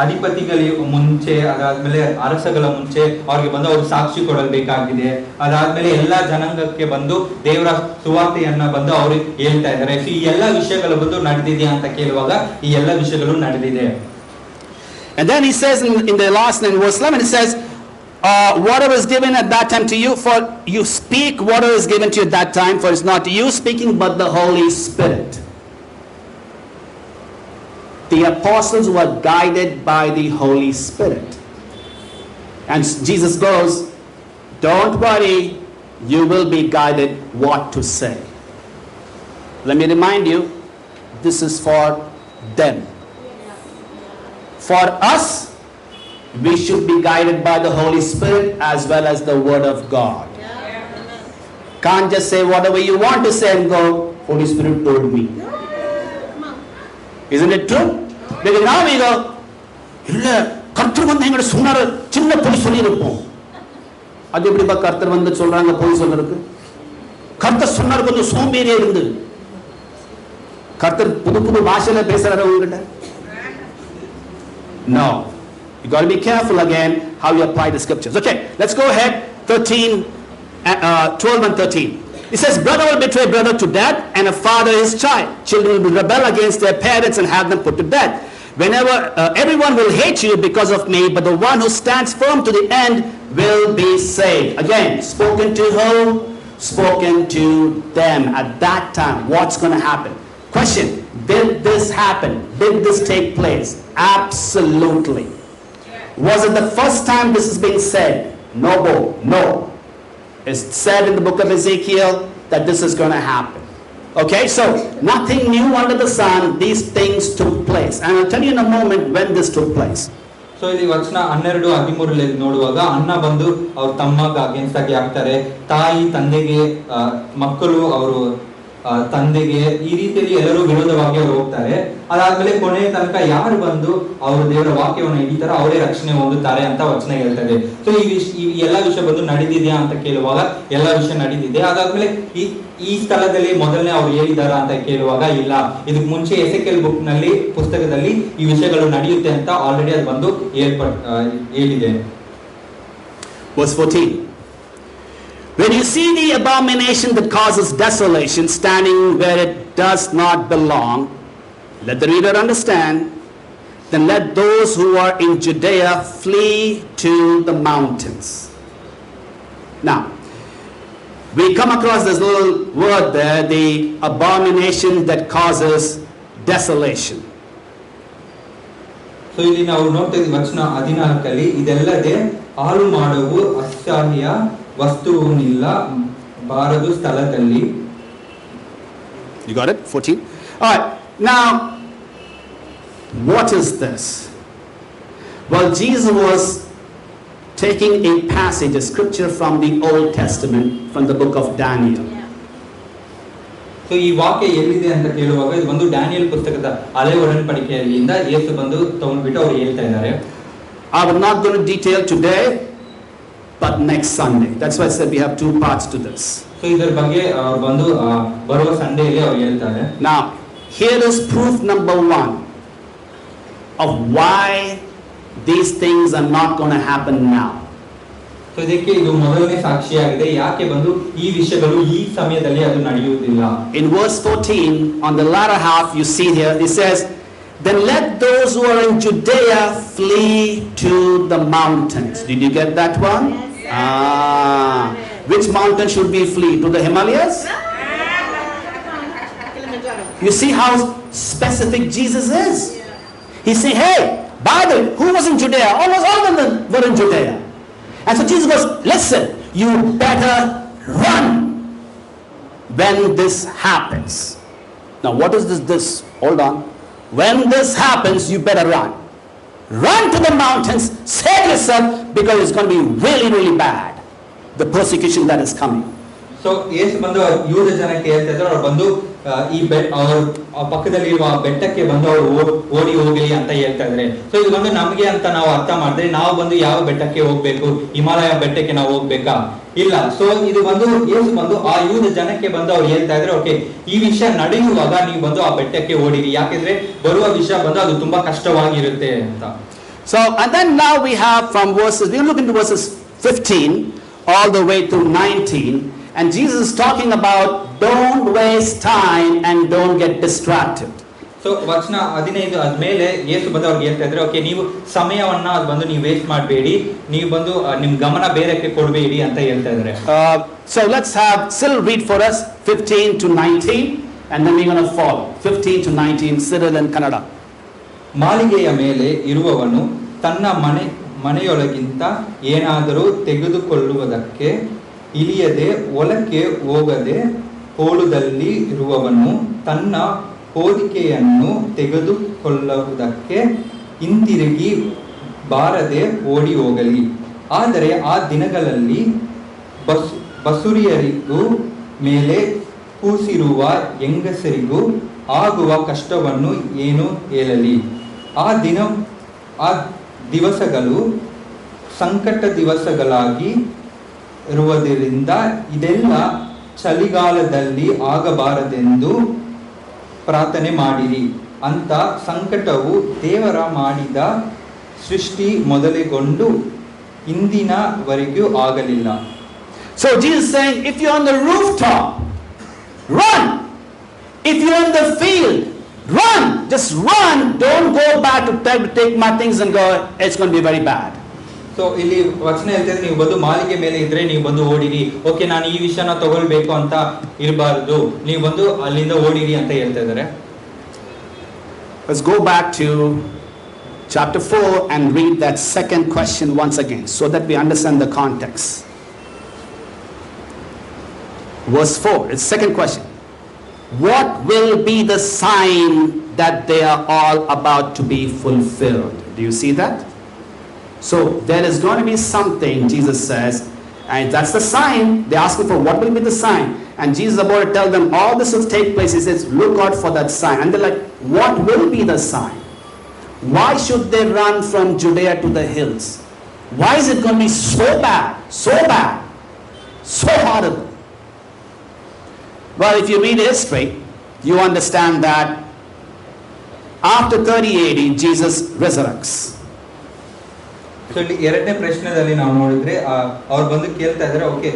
B: ಅಧಿಪತಿಗಳಿಗೆ ಮುಂಚೆ, ಅದಾದ್ಮೇಲೆ ಅರಸಗಳ ಮುಂಚೆ ಅವ್ರಿಗೆ ಬಂದು ಅವ್ರು ಸಾಕ್ಷಿ ಕೊಡಬೇಕಾಗಿದೆ. ಅದಾದ್ಮೇಲೆ ಎಲ್ಲಾ ಜನಾಂಗಕ್ಕೆ ಬಂದು ದೇವರ ಸುವಾರ್ತೆಯನ್ನ ಬಂದು ಅವ್ರಿಗೆ ಹೇಳ್ತಾ ಇದ್ದಾರೆ. ಈ ಎಲ್ಲಾ ವಿಷಯಗಳು ಬಂದು ನಡೆದಿದೆಯಾ ಅಂತ ಕೇಳುವಾಗ ಈ ಎಲ್ಲಾ ವಿಷಯಗಳು ನಡೆದಿದೆ.
A: And then he says in the last in verse 11, he says, whatever is given at that time to you, for you speak whatever is given to you at that time, for it's not you speaking, but the Holy Spirit. The apostles were guided by the Holy Spirit. And Jesus goes, don't worry, you will be guided what to say. Let me remind you, this is for them. For us, we should be guided by the Holy Spirit as well as the Word of God. Can't just say whatever you want to say and go, Holy Spirit told me. Isn't it true? Because now we go, இல்ல கர்த்தர் வந்து எங்கட சொன்னாரு சின்ன பொய் சொல்லி இருப்போம். அது எப்படிப்பா கர்த்தர் வந்து சொல்றாங்க பொய் சொல்றதுக்கு? கர்த்தர் சொன்னாரு கொஞ்சம் சோம்பேறியா இருந்து. கர்த்தர் புது புது பாஷையில பேசுறாரு உங்ககிட்ட. No. You got to be careful again how you apply the scriptures. Okay, let's go ahead. 12 and 13. It says, brother will betray brother to death, and a father his child. Children will rebel against their parents and have them put to death. Whenever everyone will hate you because of me, but the one who stands firm to the end will be saved. Again, spoken to whom? Spoken to them at that time. What's going to happen? Question, did this happen? Did this take place? Absolutely. Was it the first time this is being said? No. It's said in the book of Ezekiel that this is going to happen. Okay, so nothing new under the sun. These things took place. And I'll tell you in a moment when this took place.
B: So ಇಲ್ಲಿ ವಚನ 12:13 ನೋಡುವಾಗ ಅಣ್ಣ ಬಂದು ಅವ್ರ ತಮ್ಮಗ against ಆಗಿ ಆಗ್ತಾರೆ, ತಾಯಿ ತಂದೆಗೆ, ಮಕ್ಕಳು ಅವರು ತಂದೆಗೆ, ಈ ರೀತಿಯಲ್ಲಿ ಎಲ್ಲರೂ ವಿರೋಧವಾಗಿ ಅವರು ಹೋಗ್ತಾರೆ. ಅದಾದ್ಮೇಲೆ ಕೊನೆಯ ತನಕ ಯಾರು ಬಂದು ಅವರು ದೇವರ ವಾಕ್ಯವನ್ನು ಹಿಡಿತಾರೋ ಅವರೇ ರಕ್ಷಣೆ ಹೊಂದುತ್ತಾರೆ ಅಂತ ವಚನ ಹೇಳ್ತದೆ. ಸೊ ಈ ಎಲ್ಲ ವಿಷಯ ಬಂದು ನಡೆದಿದೆಯಾ ಅಂತ ಕೇಳುವಾಗ ಎಲ್ಲ ವಿಷಯ ನಡೆದಿದೆ. ಅದಾದ್ಮೇಲೆ ಈ ಸ್ಥಳದಲ್ಲಿ ಮೊದಲನೇ ಅವ್ರು ಹೇಳಿದಾರ ಅಂತ ಕೇಳುವಾಗ ಇಲ್ಲ, ಇದಕ್ಕೆ ಮುಂಚೆ ಎಸೆಕೆಲ್ ಬುಕ್ ನಲ್ಲಿ ಪುಸ್ತಕದಲ್ಲಿ ಈ ವಿಷಯಗಳು ನಡೆಯುತ್ತೆ ಅಂತ ಆಲ್ರೆಡಿ ಅದು ಬಂದು ಹೇಳಿದೆ.
A: Verse 14. When you see the abomination that causes desolation standing where it does not belong, let the reader understand, then let those who are in Judea flee to the mountains. Now, we come across this little word there, the abomination that causes desolation.
B: So ಇಲ್ಲಿ ನಾವು ನೋಡ್ತಾ ಇದ್ದೀವಿ ವಚನ 14 ಇದೆಲ್ಲದೆ ಹಾಳು ಮಾಡುವ ಅಸಹ್ಯ ವಸ್ತುವಿನಿಲ್ಲ ಬಾರದು ಸ್ಥಳದಲ್ಲಿ.
A: You got it? 14. All right. Now, what is this? Well, Jesus was taking a passage, a scripture from the Old Testament, from the book of Daniel.
B: So ಈ ವಾಕ್ಯ ಎಲ್ಲಿದೆ ಅಂತ ಕೇಳುವಾಗ ಇದು ಒಂದು ಡ್ಯಾನಿಯಲ್ ಪುಸ್ತಕದ ಹಳೆ ಒಡಂಬಡಿಕೆಯಿಂದ ಯೇಸು ಬಂದು ತಗೊಂಡ್ಬಿಟ್ಟು ಅವ್ರು ಹೇಳ್ತಾ ಇದ್ದಾರೆ.
A: I will not go into detail today, but next Sunday. That's why I said we have 2 parts to this.
B: So ಇದರ ಬಗ್ಗೆ ಬಂದು ಬರುವ ಸಂಡೇಲಿ ಅವ್ರು ಹೇಳ್ತಾರೆ.
A: Now, here is proof number 1 of why these things are not going to happen now.
B: So ಇದಕ್ಕೆ ಇದು ಮೊದಲನೇ ಸಾಕ್ಷಿಯಾಗಿದೆ ಯಾಕೆ ಬಂದು ಈ ವಿಷಯಗಳು ಈ ಸಮಯದಲ್ಲಿ ಅದು ನಡೆಯುವುದಿಲ್ಲ.
A: In verse 14, on the latter half, you see here, it says, then let those who are in Judea flee to the mountains. Did you get that one? Yes. Which mountain should we flee? To the Himalayas? You see how specific Jesus is? He said, hey, by the way, who was in Judea? Almost all of them were in Judea. And so Jesus goes, listen, you better run when this happens. Now what is this? Hold on. When this happens, you better run. Run to the mountains, save yourself, because it's going to be really, really bad. The persecution that is coming.
B: So ಯೇಸು ಬಂದು ಯೂದ ಜನಕ್ಕೆ ಹೇಳ್ತಾ ಇದ್ರು, ಅವ್ರು ಬಂದು ಈ ಅವ್ರ ಪಕ್ಕದಲ್ಲಿರುವ ಬೆಟ್ಟಕ್ಕೆ ಬಂದು ಅವರು ಓಡಿ ಹೋಗಲಿ ಅಂತ ಹೇಳ್ತಾ ಇದ್ರೆ. ಸೊ ಇದು ಬಂದು ನಮ್ಗೆ ಅಂತ ನಾವು ಅರ್ಥ ಮಾಡಿದ್ರೆ ನಾವು ಬಂದು ಯಾವ ಬೆಟ್ಟಕ್ಕೆ ಹೋಗ್ಬೇಕು, ಹಿಮಾಲಯ ಬೆಟ್ಟಕ್ಕೆ ನಾವು ಹೋಗ್ಬೇಕಾ? ಇಲ್ಲ. ಸೊ ಇದು ಬಂದು ಯೇಸು ಬಂದು ಆ ಯೂದ ಜನಕ್ಕೆ ಬಂದು ಅವ್ರು ಹೇಳ್ತಾ ಇದ್ರೆ, ಓಕೆ ಈ ವಿಷಯ ನಡೆಯುವಾಗ ನೀವು ಬಂದು ಆ ಬೆಟ್ಟಕ್ಕೆ ಓಡಿರಿ, ಯಾಕೆಂದ್ರೆ ಬರುವ ವಿಷಯ ಬಂದು ಅದು ತುಂಬಾ ಕಷ್ಟವಾಗಿರುತ್ತೆ ಅಂತ.
A: So and then now we have from verses, we look into verses 15 all the way to 19. And Jesus is talking about don't waste time and don't get distracted.
B: So ವಚನ 15 ಆದ್ಮೇಲೆ ಯೇಸು ಬಂದು ಅವ್ರಿಗೆ ಹೇಳ್ತಾ ಇದ್ರೆ, ಓಕೆ ನೀವು ಸಮಯವನ್ನ ಅದು ಬಂದು ನೀವು ವೇಸ್ಟ್ ಮಾಡಬೇಡಿ, ನೀವು ಬಂದು ನಿಮ್ ಗಮನ ಬೇರೆಕ್ಕೆ ಕೊಡಬೇಡಿ ಅಂತ ಹೇಳ್ತಾ ಇದ್ದಾರೆ.
A: So let's have Cyril read for us 15 to 19 and then we're going to follow 15 to 19 Cyril in Kannada.
B: ಮಾಳಿಗೆಯ ಮೇಲೆ ಇರುವವನು ತನ್ನ ಮನೆಯೊಳಗಿಂತ ಏನಾದರೂ ತೆಗೆದುಕೊಳ್ಳುವುದಕ್ಕೆ ಇಳಿಯದೆ ಹೊಲಕ್ಕೆ ಹೋಗದೆ ಹೋಳುದಲ್ಲಿ ಇರುವವನು ತನ್ನ ಹೊದಿಕೆಯನ್ನು ತೆಗೆದುಕೊಳ್ಳುವುದಕ್ಕೆ ಹಿಂತಿರುಗಿ ಬಾರದೆ ಓಡಿ ಹೋಗಲಿ. ಆದರೆ ಆ ದಿನಗಳಲ್ಲಿ ಬಸುರಿಯರಿಗೂ ಮೇಲೆ ಕೂಸಿರುವ ಹೆಂಗಸರಿಗೂ ಆಗುವ ಕಷ್ಟವನ್ನು ಏನು ಹೇಳಲಿ. ಆ ದಿವಸಗಳು ಸಂಕಟ ದಿವಸಗಳಾಗಿ ಇರುವುದರಿಂದ ಇದೆಲ್ಲ ಚಳಿಗಾಲದಲ್ಲಿ ಆಗಬಾರದೆಂದು ಪ್ರಾರ್ಥನೆ ಮಾಡಿರಿ. ಅಂತ ಸಂಕಟವು ದೇವರ ಮಾಡಿದ ಸೃಷ್ಟಿ ಮೊದಲುಗೊಂಡು ಇಂದಿನವರೆಗೂ ಆಗಲಿಲ್ಲ.
A: So Jesus is saying, if you're on the rooftop, run. If you're in the field, run. Just run. Don't go back to take my things and go, it's going to be very bad.
B: So ಇಲ್ಲಿ ವಚನ ಹೇಳ್ತಿದ್ರೆ, ನೀವು ಬಂದು ಮಾಳಿಗೆ ಮೇಲೆ ಇದ್ರೆ ನೀವು ಬಂದು ಓಡಿರಿ. ಓಕೆ, ನಾನು ಈ ವಿಷಯನ ತಗೊಳ್ಬೇಕು ಅಂತ ಇರಬಾರ್ದು, ನೀವು ಬಂದು ಅಲ್ಲಿಂದ ಓಡಿರಿ ಅಂತ ಹೇಳ್ತಾ ಇದ್ದಾರೆ.
A: Let's go back to chapter 4 and read that second question once again so that we understand the context. Verse 4, it's second question. What will be the sign that they are all about to be fulfilled? Do you see that? So there is going to be something, Jesus says, and that's the sign. They're asking for what will be the sign. And Jesus is about to tell them all this will take place. He says, look out for that sign. And they're like, what will be the sign? Why should they run from Judea to the hills? Why is it going to be so bad, so horrible? Well, if you read history, you understand that after 30 AD, Jesus resurrects.
B: So ಇಲ್ಲಿ ಎರಡನೇ ಪ್ರಶ್ನೆದಲ್ಲಿ ನಾವು ನೋಡಿದ್ರೆ ಅವ್ರು ಬಂದು ಕೇಳ್ತಾ ಇದ್ದಾರೆ, okay,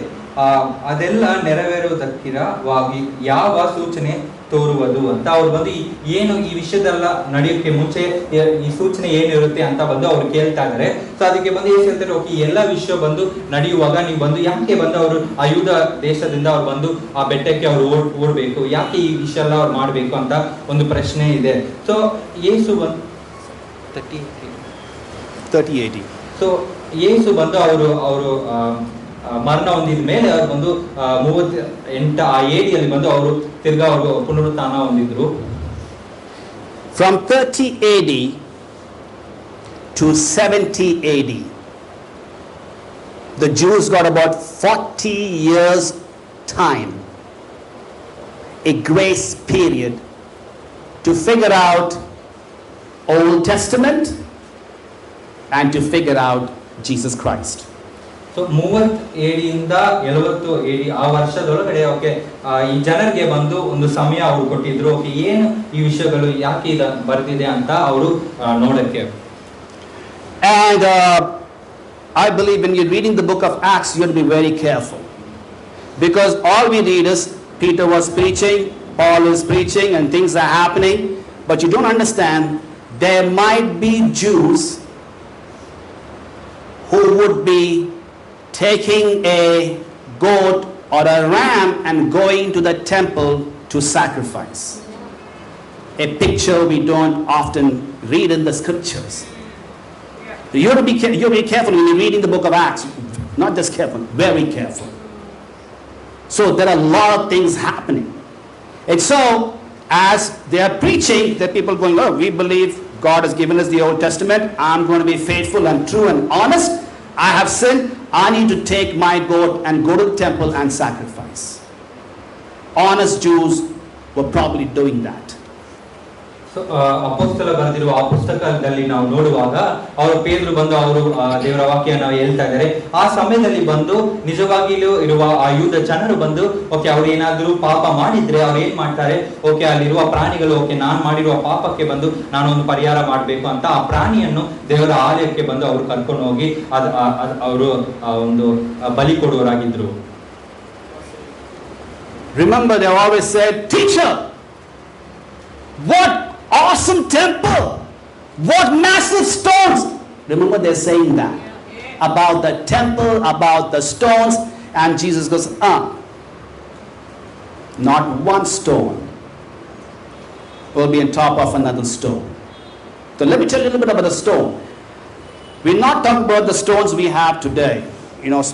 B: ಅದೆಲ್ಲ ನೆರವೇರುವುದಕ್ಕಿರವಾಗಿ ಯಾವ ಸೂಚನೆ ತೋರುವುದು ಅಂತ. ಅವ್ರು ಬಂದು ಏನು ಈ ವಿಷಯದೆಲ್ಲ ನಡೆಯೋಕೆ ಮುಂಚೆ ಈ ಸೂಚನೆ ಏನಿರುತ್ತೆ ಅಂತ ಬಂದು ಅವ್ರು ಕೇಳ್ತಾ ಇದ್ದಾರೆ. ಸೊ ಅದಕ್ಕೆ ಬಂದು ಏನ್ ಹೇಳ್ತಾರೆ, ಓಕೆ, ಎಲ್ಲ ವಿಷಯ ಬಂದು ನಡೆಯುವಾಗ ನೀವು ಬಂದು ಯಾಕೆ ಬಂದು ಅವರು ಆಯುಧ ದೇಶದಿಂದ ಅವ್ರು ಬಂದು ಆ ಬೆಟ್ಟಕ್ಕೆ ಅವ್ರು ಓಡ್ಬೇಕು, ಯಾಕೆ ಈ ವಿಷಯ ಎಲ್ಲ ಅವ್ರು ಮಾಡ್ಬೇಕು ಅಂತ ಒಂದು ಪ್ರಶ್ನೆ ಇದೆ. ಸೊ ಯೇಸು ಬಂದು
A: 30 AD.
B: ಸೊ ಯೇಸು ಬಂದು ಅವರು ಮರಣ ಹೊಂದಿದ ಮೇಲೆ ಅವ್ರು ಬಂದು 38 AD ಬಂದು ಅವರು ತಿರ್ಗಾ ಅವರು ಪುನರುತ್ಥಾನ ಹೊಂದಿದ್ರು.
A: From 30 AD to 70 AD, the Jews got about 40 years time, a grace period to figure out Old Testament and to figure out Jesus Christ.
B: So 30 AD ಇಂದ 70 AD ಆ ವರ್ಷದೊಳಗಡೆ ಓಕೆ ಈ ಜನರಿಗೆ ಬಂದು ಒಂದು ಸಮಯ ಅವರು ಕೊಟ್ಟಿದ್ರು. ಓಕೆ, ಏನು ಈ ವಿಷಯಗಳು ಯಾಕೆ ಇದು ಬರ್ತಿದೆ ಅಂತ ಅವರು ನೋಡಕ್ಕೆ.
A: And I believe when you're reading the book of Acts, you have to be very careful, because all we read is Peter was preaching, Paul is preaching, and things are happening, but you don't understand there might be Jews who would be taking a goat or a ram and going to the temple to sacrifice. A picture we don't often read in the scriptures. You have to be careful when you're reading the book of Acts. Not just careful, very careful. So there are a lot of things happening. And so as they are preaching, there are people going, oh, we believe God has given us the Old Testament. I'm going to be faithful and true and honest. I have sinned. I need to take my goat and go to the temple and sacrifice. Honest Jews were probably doing that.
B: So ಅಪೊಸ್ತಲ ಬರೆದಿರುವ ಆ ಪುಸ್ತಕದಲ್ಲಿ ನಾವು ನೋಡುವಾಗ ಅವರು ಪೇದ್ರು ಬಂದು ಅವರು ದೇವರ ವಾಕ್ಯನ ಹೇಳ್ತಾ ಇದ್ದಾರೆ. ಆ ಸಮಯದಲ್ಲಿ ಬಂದು ನಿಜವಾಗಿಯೂ ಇರುವ ಆ ಯೂದ ಜನರು ಬಂದು ಓಕೆ, ಅವ್ರು ಏನಾದ್ರು ಪಾಪ ಮಾಡಿದ್ರೆ ಅವ್ರು ಏನ್ ಮಾಡ್ತಾರೆ, ಓಕೆ, ಅಲ್ಲಿರುವ ಪ್ರಾಣಿಗಳು ಓಕೆ ನಾನು ಮಾಡಿರುವ ಪಾಪಕ್ಕೆ ಬಂದು ನಾನು ಒಂದು ಪರಿಹಾರ ಮಾಡಬೇಕು ಅಂತ ಆ ಪ್ರಾಣಿಯನ್ನು ದೇವರ ಆಲಯಕ್ಕೆ ಬಂದು ಅವರು ಕರ್ಕೊಂಡು ಹೋಗಿ ಅವರು ಒಂದು ಬಲಿ ಕೊಡುವರಾಗಿದ್ರು.
A: Remember, they always said, teacher, what awesome temple, what massive stones. Remember, they're saying that about the temple, about the stones, and Jesus goes, not one stone will be on top of another stone. So let me tell you a little bit about the stone. We're not talking about the stones we have today,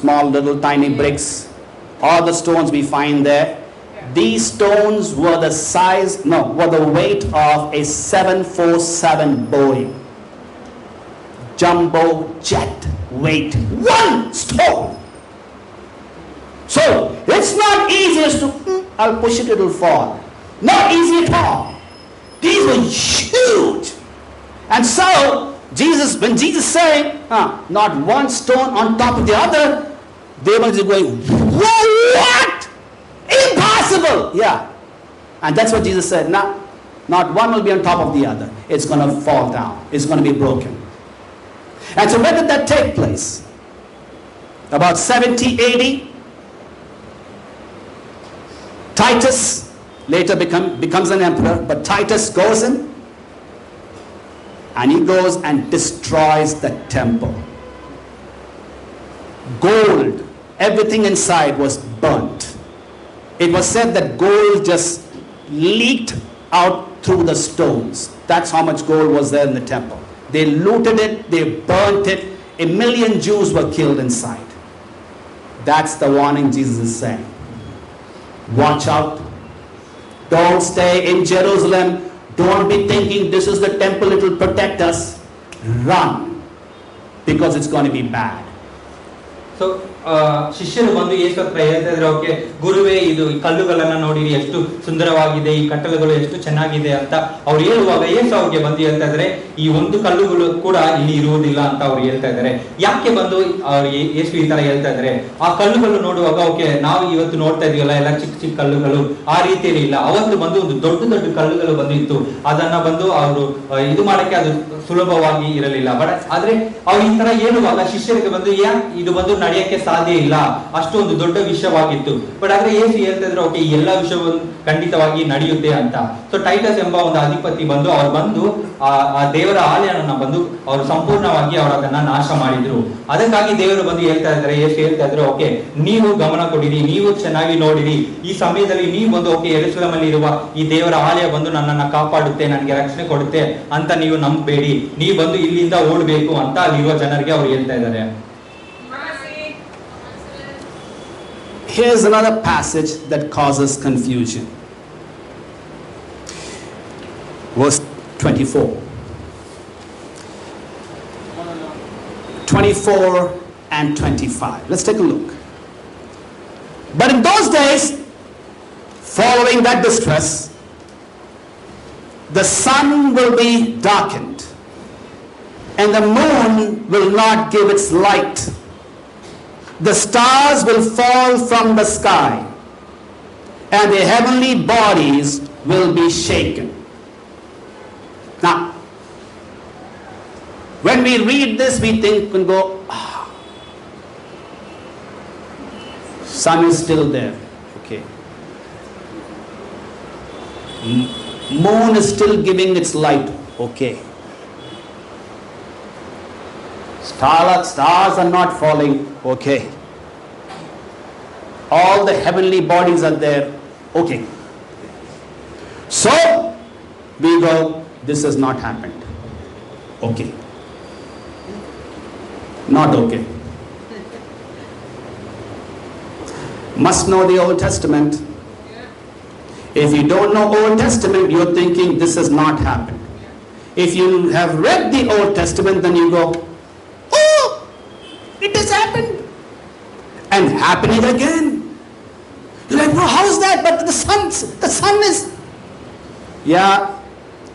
A: small little tiny bricks, all the stones we find there. These stones were the weight of a 747 Boeing. jumbo jet weight. One stone. So it's not easy as to, I'll push it, it'll fall. Not easy at all. These were huge. And so, when Jesus said, not one stone on top of the other, they were just going, what? Impossible! Yeah. And that's what Jesus said. Nah, not one will be on top of the other. It's going to fall down. It's going to be broken. And so when did that take place? About 70 AD. Titus later becomes an emperor, but Titus goes in and he goes and destroys the temple. Gold, everything inside was burnt. It was said that gold just leaked out through the stones. That's how much gold was there in the temple. They looted it, they burnt it. 1 million Jews were killed inside. That's the warning Jesus is saying. Watch out. Don't stay in Jerusalem. Don't be thinking this is the temple, it will protect us. Run. Because it's going to be bad.
B: So ಶಿಷ್ಯರು ಬಂದು ಯೇಸು ಹತ್ರ ಹೇಳ್ತಾ ಇದ್ರೆ, okay ಗುರುವೇ, ಇದು ಈ ಕಲ್ಲುಗಳನ್ನ ನೋಡಿರಿ ಎಷ್ಟು ಸುಂದರವಾಗಿದೆ, ಈ ಕಟ್ಟಡಗಳು ಎಷ್ಟು ಚೆನ್ನಾಗಿದೆ ಅಂತ ಅವ್ರು ಹೇಳುವಾಗ ಯೇಸು ಅವ್ರಿಗೆ ಬಂದು ಹೇಳ್ತಾ ಇದ್ದಾರೆ, ಈ ಒಂದು ಕಲ್ಲುಗಳು ಕೂಡ ಇಲ್ಲಿ ಇರುವುದಿಲ್ಲ ಅಂತ ಅವ್ರು ಹೇಳ್ತಾ ಇದ್ದಾರೆ. ಯಾಕೆ ಬಂದು ಯೇಸು ಈ ತರ ಹೇಳ್ತಾ ಇದ್ದಾರೆ? ಆ ಕಲ್ಲುಗಳು ನೋಡುವಾಗ, ಓಕೆ ನಾವು ಇವತ್ತು ನೋಡ್ತಾ ಇದೀವಲ್ಲ ಎಲ್ಲ ಚಿಕ್ಕ ಚಿಕ್ಕ ಕಲ್ಲುಗಳು, ಆ ರೀತಿಯಲ್ಲಿ ಇಲ್ಲ. ಅವತ್ತು ಬಂದು ಒಂದು ದೊಡ್ಡ ದೊಡ್ಡ ಕಲ್ಲುಗಳು ಬಂದಿತ್ತು. ಅದನ್ನ ಬಂದು ಅವರು ಇದು ಮಾಡಕ್ಕೆ ಅದು ಸುಲಭವಾಗಿ ಇರಲಿಲ್ಲ. ಬಟ್ ಆದ್ರೆ ಅವ್ರು ಈ ತರ ಹೇಳುವಾಗ ಶಿಷ್ಯರಿಗೆ ಬಂದು ಇದು ಬಂದು ನಡೆಯಕ್ಕೆ ಸಾಧ್ಯ ಇಲ್ಲ, ಅಷ್ಟು ಒಂದು ದೊಡ್ಡ ವಿಷಯವಾಗಿತ್ತು. ಬಟ್ ಆದ್ರೆ ಯೇಸು ಹೇಳ್ತಾ ಇದ್ರು, ಓಕೆ ಈ ಎಲ್ಲಾ ವಿಷಯವನ್ನು ಖಂಡಿತವಾಗಿ ನಡೆಯುತ್ತೆ ಅಂತ. ಸೊ ಟೈಟಸ್ ಎಂಬ ಒಂದು ಅಧಿಪತಿ ಬಂದು ಅವ್ರು ಬಂದು ಆ ದೇವರ ಆಲಯನ ಬಂದು ಅವರು ಸಂಪೂರ್ಣವಾಗಿ ಅವರು ಅದನ್ನ ನಾಶ ಮಾಡಿದ್ರು. ಅದಕ್ಕಾಗಿ ದೇವರು ಬಂದು ಹೇಳ್ತಾ ಇದ್ದಾರೆ, ಯೇಸು ಹೇಳ್ತಾ ಇದ್ರು, ಓಕೆ ನೀವು ಗಮನ ಕೊಡಿರಿ, ನೀವು ಚೆನ್ನಾಗಿ ನೋಡಿರಿ. ಈ ಸಮಯದಲ್ಲಿ ನೀವು ಬಂದು ಓಕೆ ಯೆರೂಸಲೇಮಲ್ಲಿ ಇರುವ ಈ ದೇವರ ಆಲಯ ಬಂದು ನನ್ನನ್ನ ಕಾಪಾಡುತ್ತೆ, ನನಗೆ ರಕ್ಷಣೆ ಕೊಡುತ್ತೆ ಅಂತ ನೀವು ನಂಬಬೇಡಿ. ನೀವು ಬಂದು ಇಲ್ಲಿಂದ ಓಡಬೇಕು ಅಂತ ಅಲ್ಲಿರುವ ಜನರಿಗೆ ಅವ್ರು ಹೇಳ್ತಾ ಇದ್ದಾರೆ.
A: Here's another passage that causes confusion. Verse 24. 24 and 25. Let's take a look. But in those days, following that distress, the sun will be darkened, and the moon will not give its light. The stars will fall from the sky, and the heavenly bodies will be shaken. Now, when we read this, we think and go, sun is still there. Okay. Moon is still giving its light. Okay. Stars are not falling. Okay. All the heavenly bodies are there. Okay. So, we go, this has not happened. Okay. Not okay. Must know the Old Testament. If you don't know Old Testament, you're thinking this has not happened. If you have read the Old Testament, then you go, oh, it has happened. And happening again. You're like, bro, how is that? But the sun is... Yeah,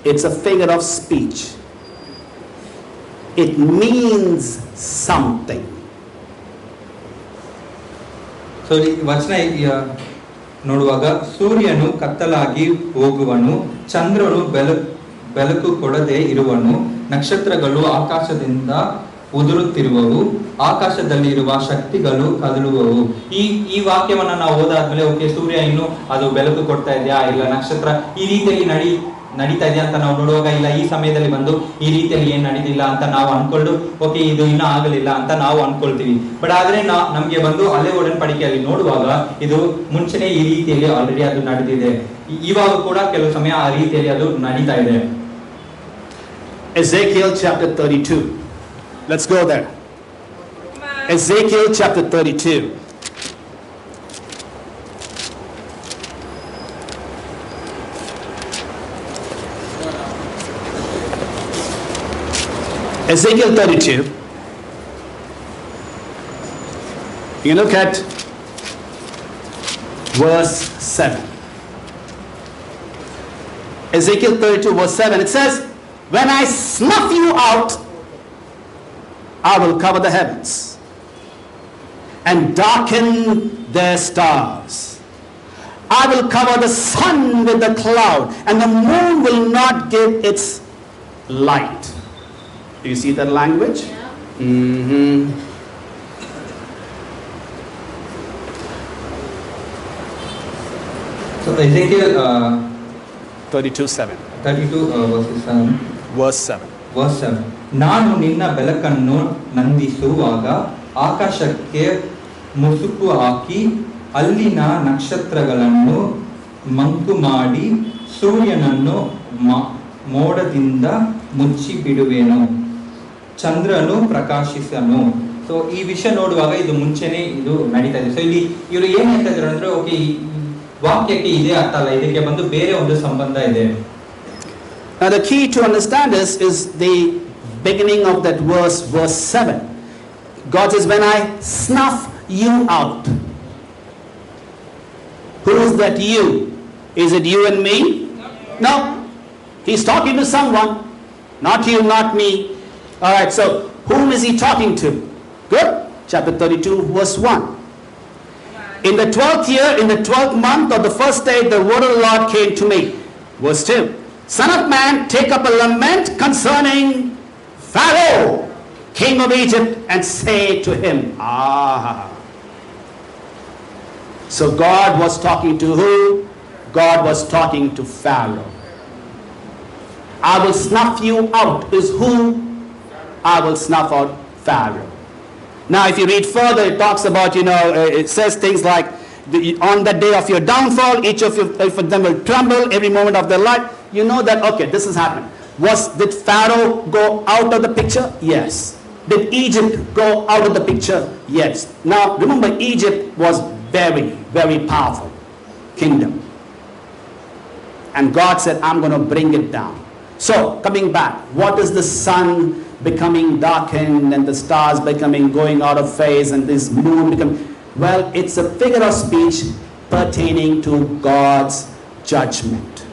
A: it's a figure of speech. It means something.
B: So ಈ ವಚನ ನೋಡುವಾಗ, ಸೂರ್ಯನು ಕತ್ತಲಾಗಿ ಹೋಗುವನು, ಚಂದ್ರನು ಬೆಳಕು ಕೊಡದೆ ಇರುವನು, ನಕ್ಷತ್ರಗಳು ಆಕಾಶದಿಂದ ಉದುರುತ್ತಿರುವವು, ಆಕಾಶದಲ್ಲಿ ಇರುವ ಶಕ್ತಿಗಳು ಕದಲುವವು. ಈ ವಾಕ್ಯವನ್ನ ನಾವು ಓದಾದ್ಮೇಲೆ, ಓಕೆ ಸೂರ್ಯ ಇನ್ನು ಅದು ಬೆಳಕು ಕೊಡ್ತಾ ಇದೆಯಾ, ಇಲ್ಲ ನಕ್ಷತ್ರ ಈ ರೀತಿಯಲ್ಲಿ ನಡೀತಾ ಇದೆಯಾ ಅಂತ ನಾವು ನೋಡುವಾಗ, ಇಲ್ಲ ಈ ಸಮಯದಲ್ಲಿ ಬಂದು ಈ ರೀತಿಯಲ್ಲಿ ಏನ್ ನಡೀತಿಲ್ಲ ಅಂತ ನಾವು ಅನ್ಕೊಂಡು, ಓಕೆ ಇದು ಇನ್ನೂ ಆಗಲಿಲ್ಲ ಅಂತ ನಾವು ಅನ್ಕೊಳ್ತೀವಿ. ಬಟ್ ಆದ್ರೆ ನಮ್ಗೆ ಬಂದು ಹಳೆ ಒಡன்பಡಿಕೆಯಲ್ಲಿ ನೋಡುವಾಗ ಇದು ಮುಂಚೆನೆ ಈ ರೀತಿಯಲ್ಲಿ ಆಲ್ರೆಡಿ ಅದು ನಡೆದಿದೆ. ಇವಾಗ ಕೂಡ ಕೆಲವು ಸಮಯ ಆ ರೀತಿಯಲ್ಲಿ ಅದು ನಡೀತಾ ಇದೆ.
A: Ezekiel chapter 32. Let's go there. Ezekiel chapter 32. Ezekiel 32. You look at verse 7. Ezekiel 32 verse 7. It says, when I snuff you out, I will cover the heavens and darken their stars. I will cover the sun with the cloud, and the moon will not give its light. Do you see that language?
B: So Ezekiel
A: 32:7.
B: 32 verses 7.
A: Verse 7.
B: Verse 7. ನಾನು ನಿನ್ನ ಬೆಳಕನ್ನು ನಂದಿಸುವಾಗ ಆಕಾಶಕ್ಕೆ ಮುಸುಕು ಹಾಕಿ ಅಲ್ಲಿನ ನಕ್ಷತ್ರಗಳನ್ನು ಮಂಕು ಮಾಡಿ ಸೂರ್ಯನನ್ನು ಮೋಡದಿಂದ ಮುಚ್ಚಿಬಿಡುವೆನು, ಚಂದ್ರನು ಪ್ರಕಾಶಿಸನು. ಸೊ ಈ ವಿಷಯ ನೋಡುವಾಗ ಇದು ಮುಂಚೆನೆ ಇದು ನಡೀತಾ ಇದೆ. ಸೊ ಇಲ್ಲಿ ಇವರು ಏನ್ ಹೇಳ್ತಾ ಇದ್ರು ಅಂದ್ರೆ, ಓಕೆ ಈ ವಾಕ್ಯಕ್ಕೆ ಇದೇ ಅರ್ಥ ಅಲ್ಲ, ಇದಕ್ಕೆ ಬಂದು ಬೇರೆ ಒಂದು ಸಂಬಂಧ ಇದೆ.
A: Now the key to understand this is the beginning of that verse 7. God says, when I snuff you out. Who is that you? Is it you and me? No. He's talking to someone. Not you, not me. Alright, so whom is he talking to? Good. Chapter 32 verse 1. In the 12th year, in the 12th month of the first day, the word of the Lord came to me. Verse 2. Son of man, take up a lament concerning Pharaoh, king of Egypt, and say to him. So God was talking to who? God was talking to Pharaoh. I will snuff you out is who? I will snuff out Pharaoh. Now if you read further, it talks about, it says things like, on the day of your downfall, each of them will tremble every moment of their life. You know that, okay, this has happened. Did Pharaoh go out of the picture? Yes. Did Egypt go out of the picture? Yes. Now remember, Egypt was very, very powerful kingdom. And God said, I'm going to bring it down. So, coming back, what is the sun becoming darkened and the stars going out of phase and this moon becoming? Well, it's a figure of speech pertaining to God's judgment.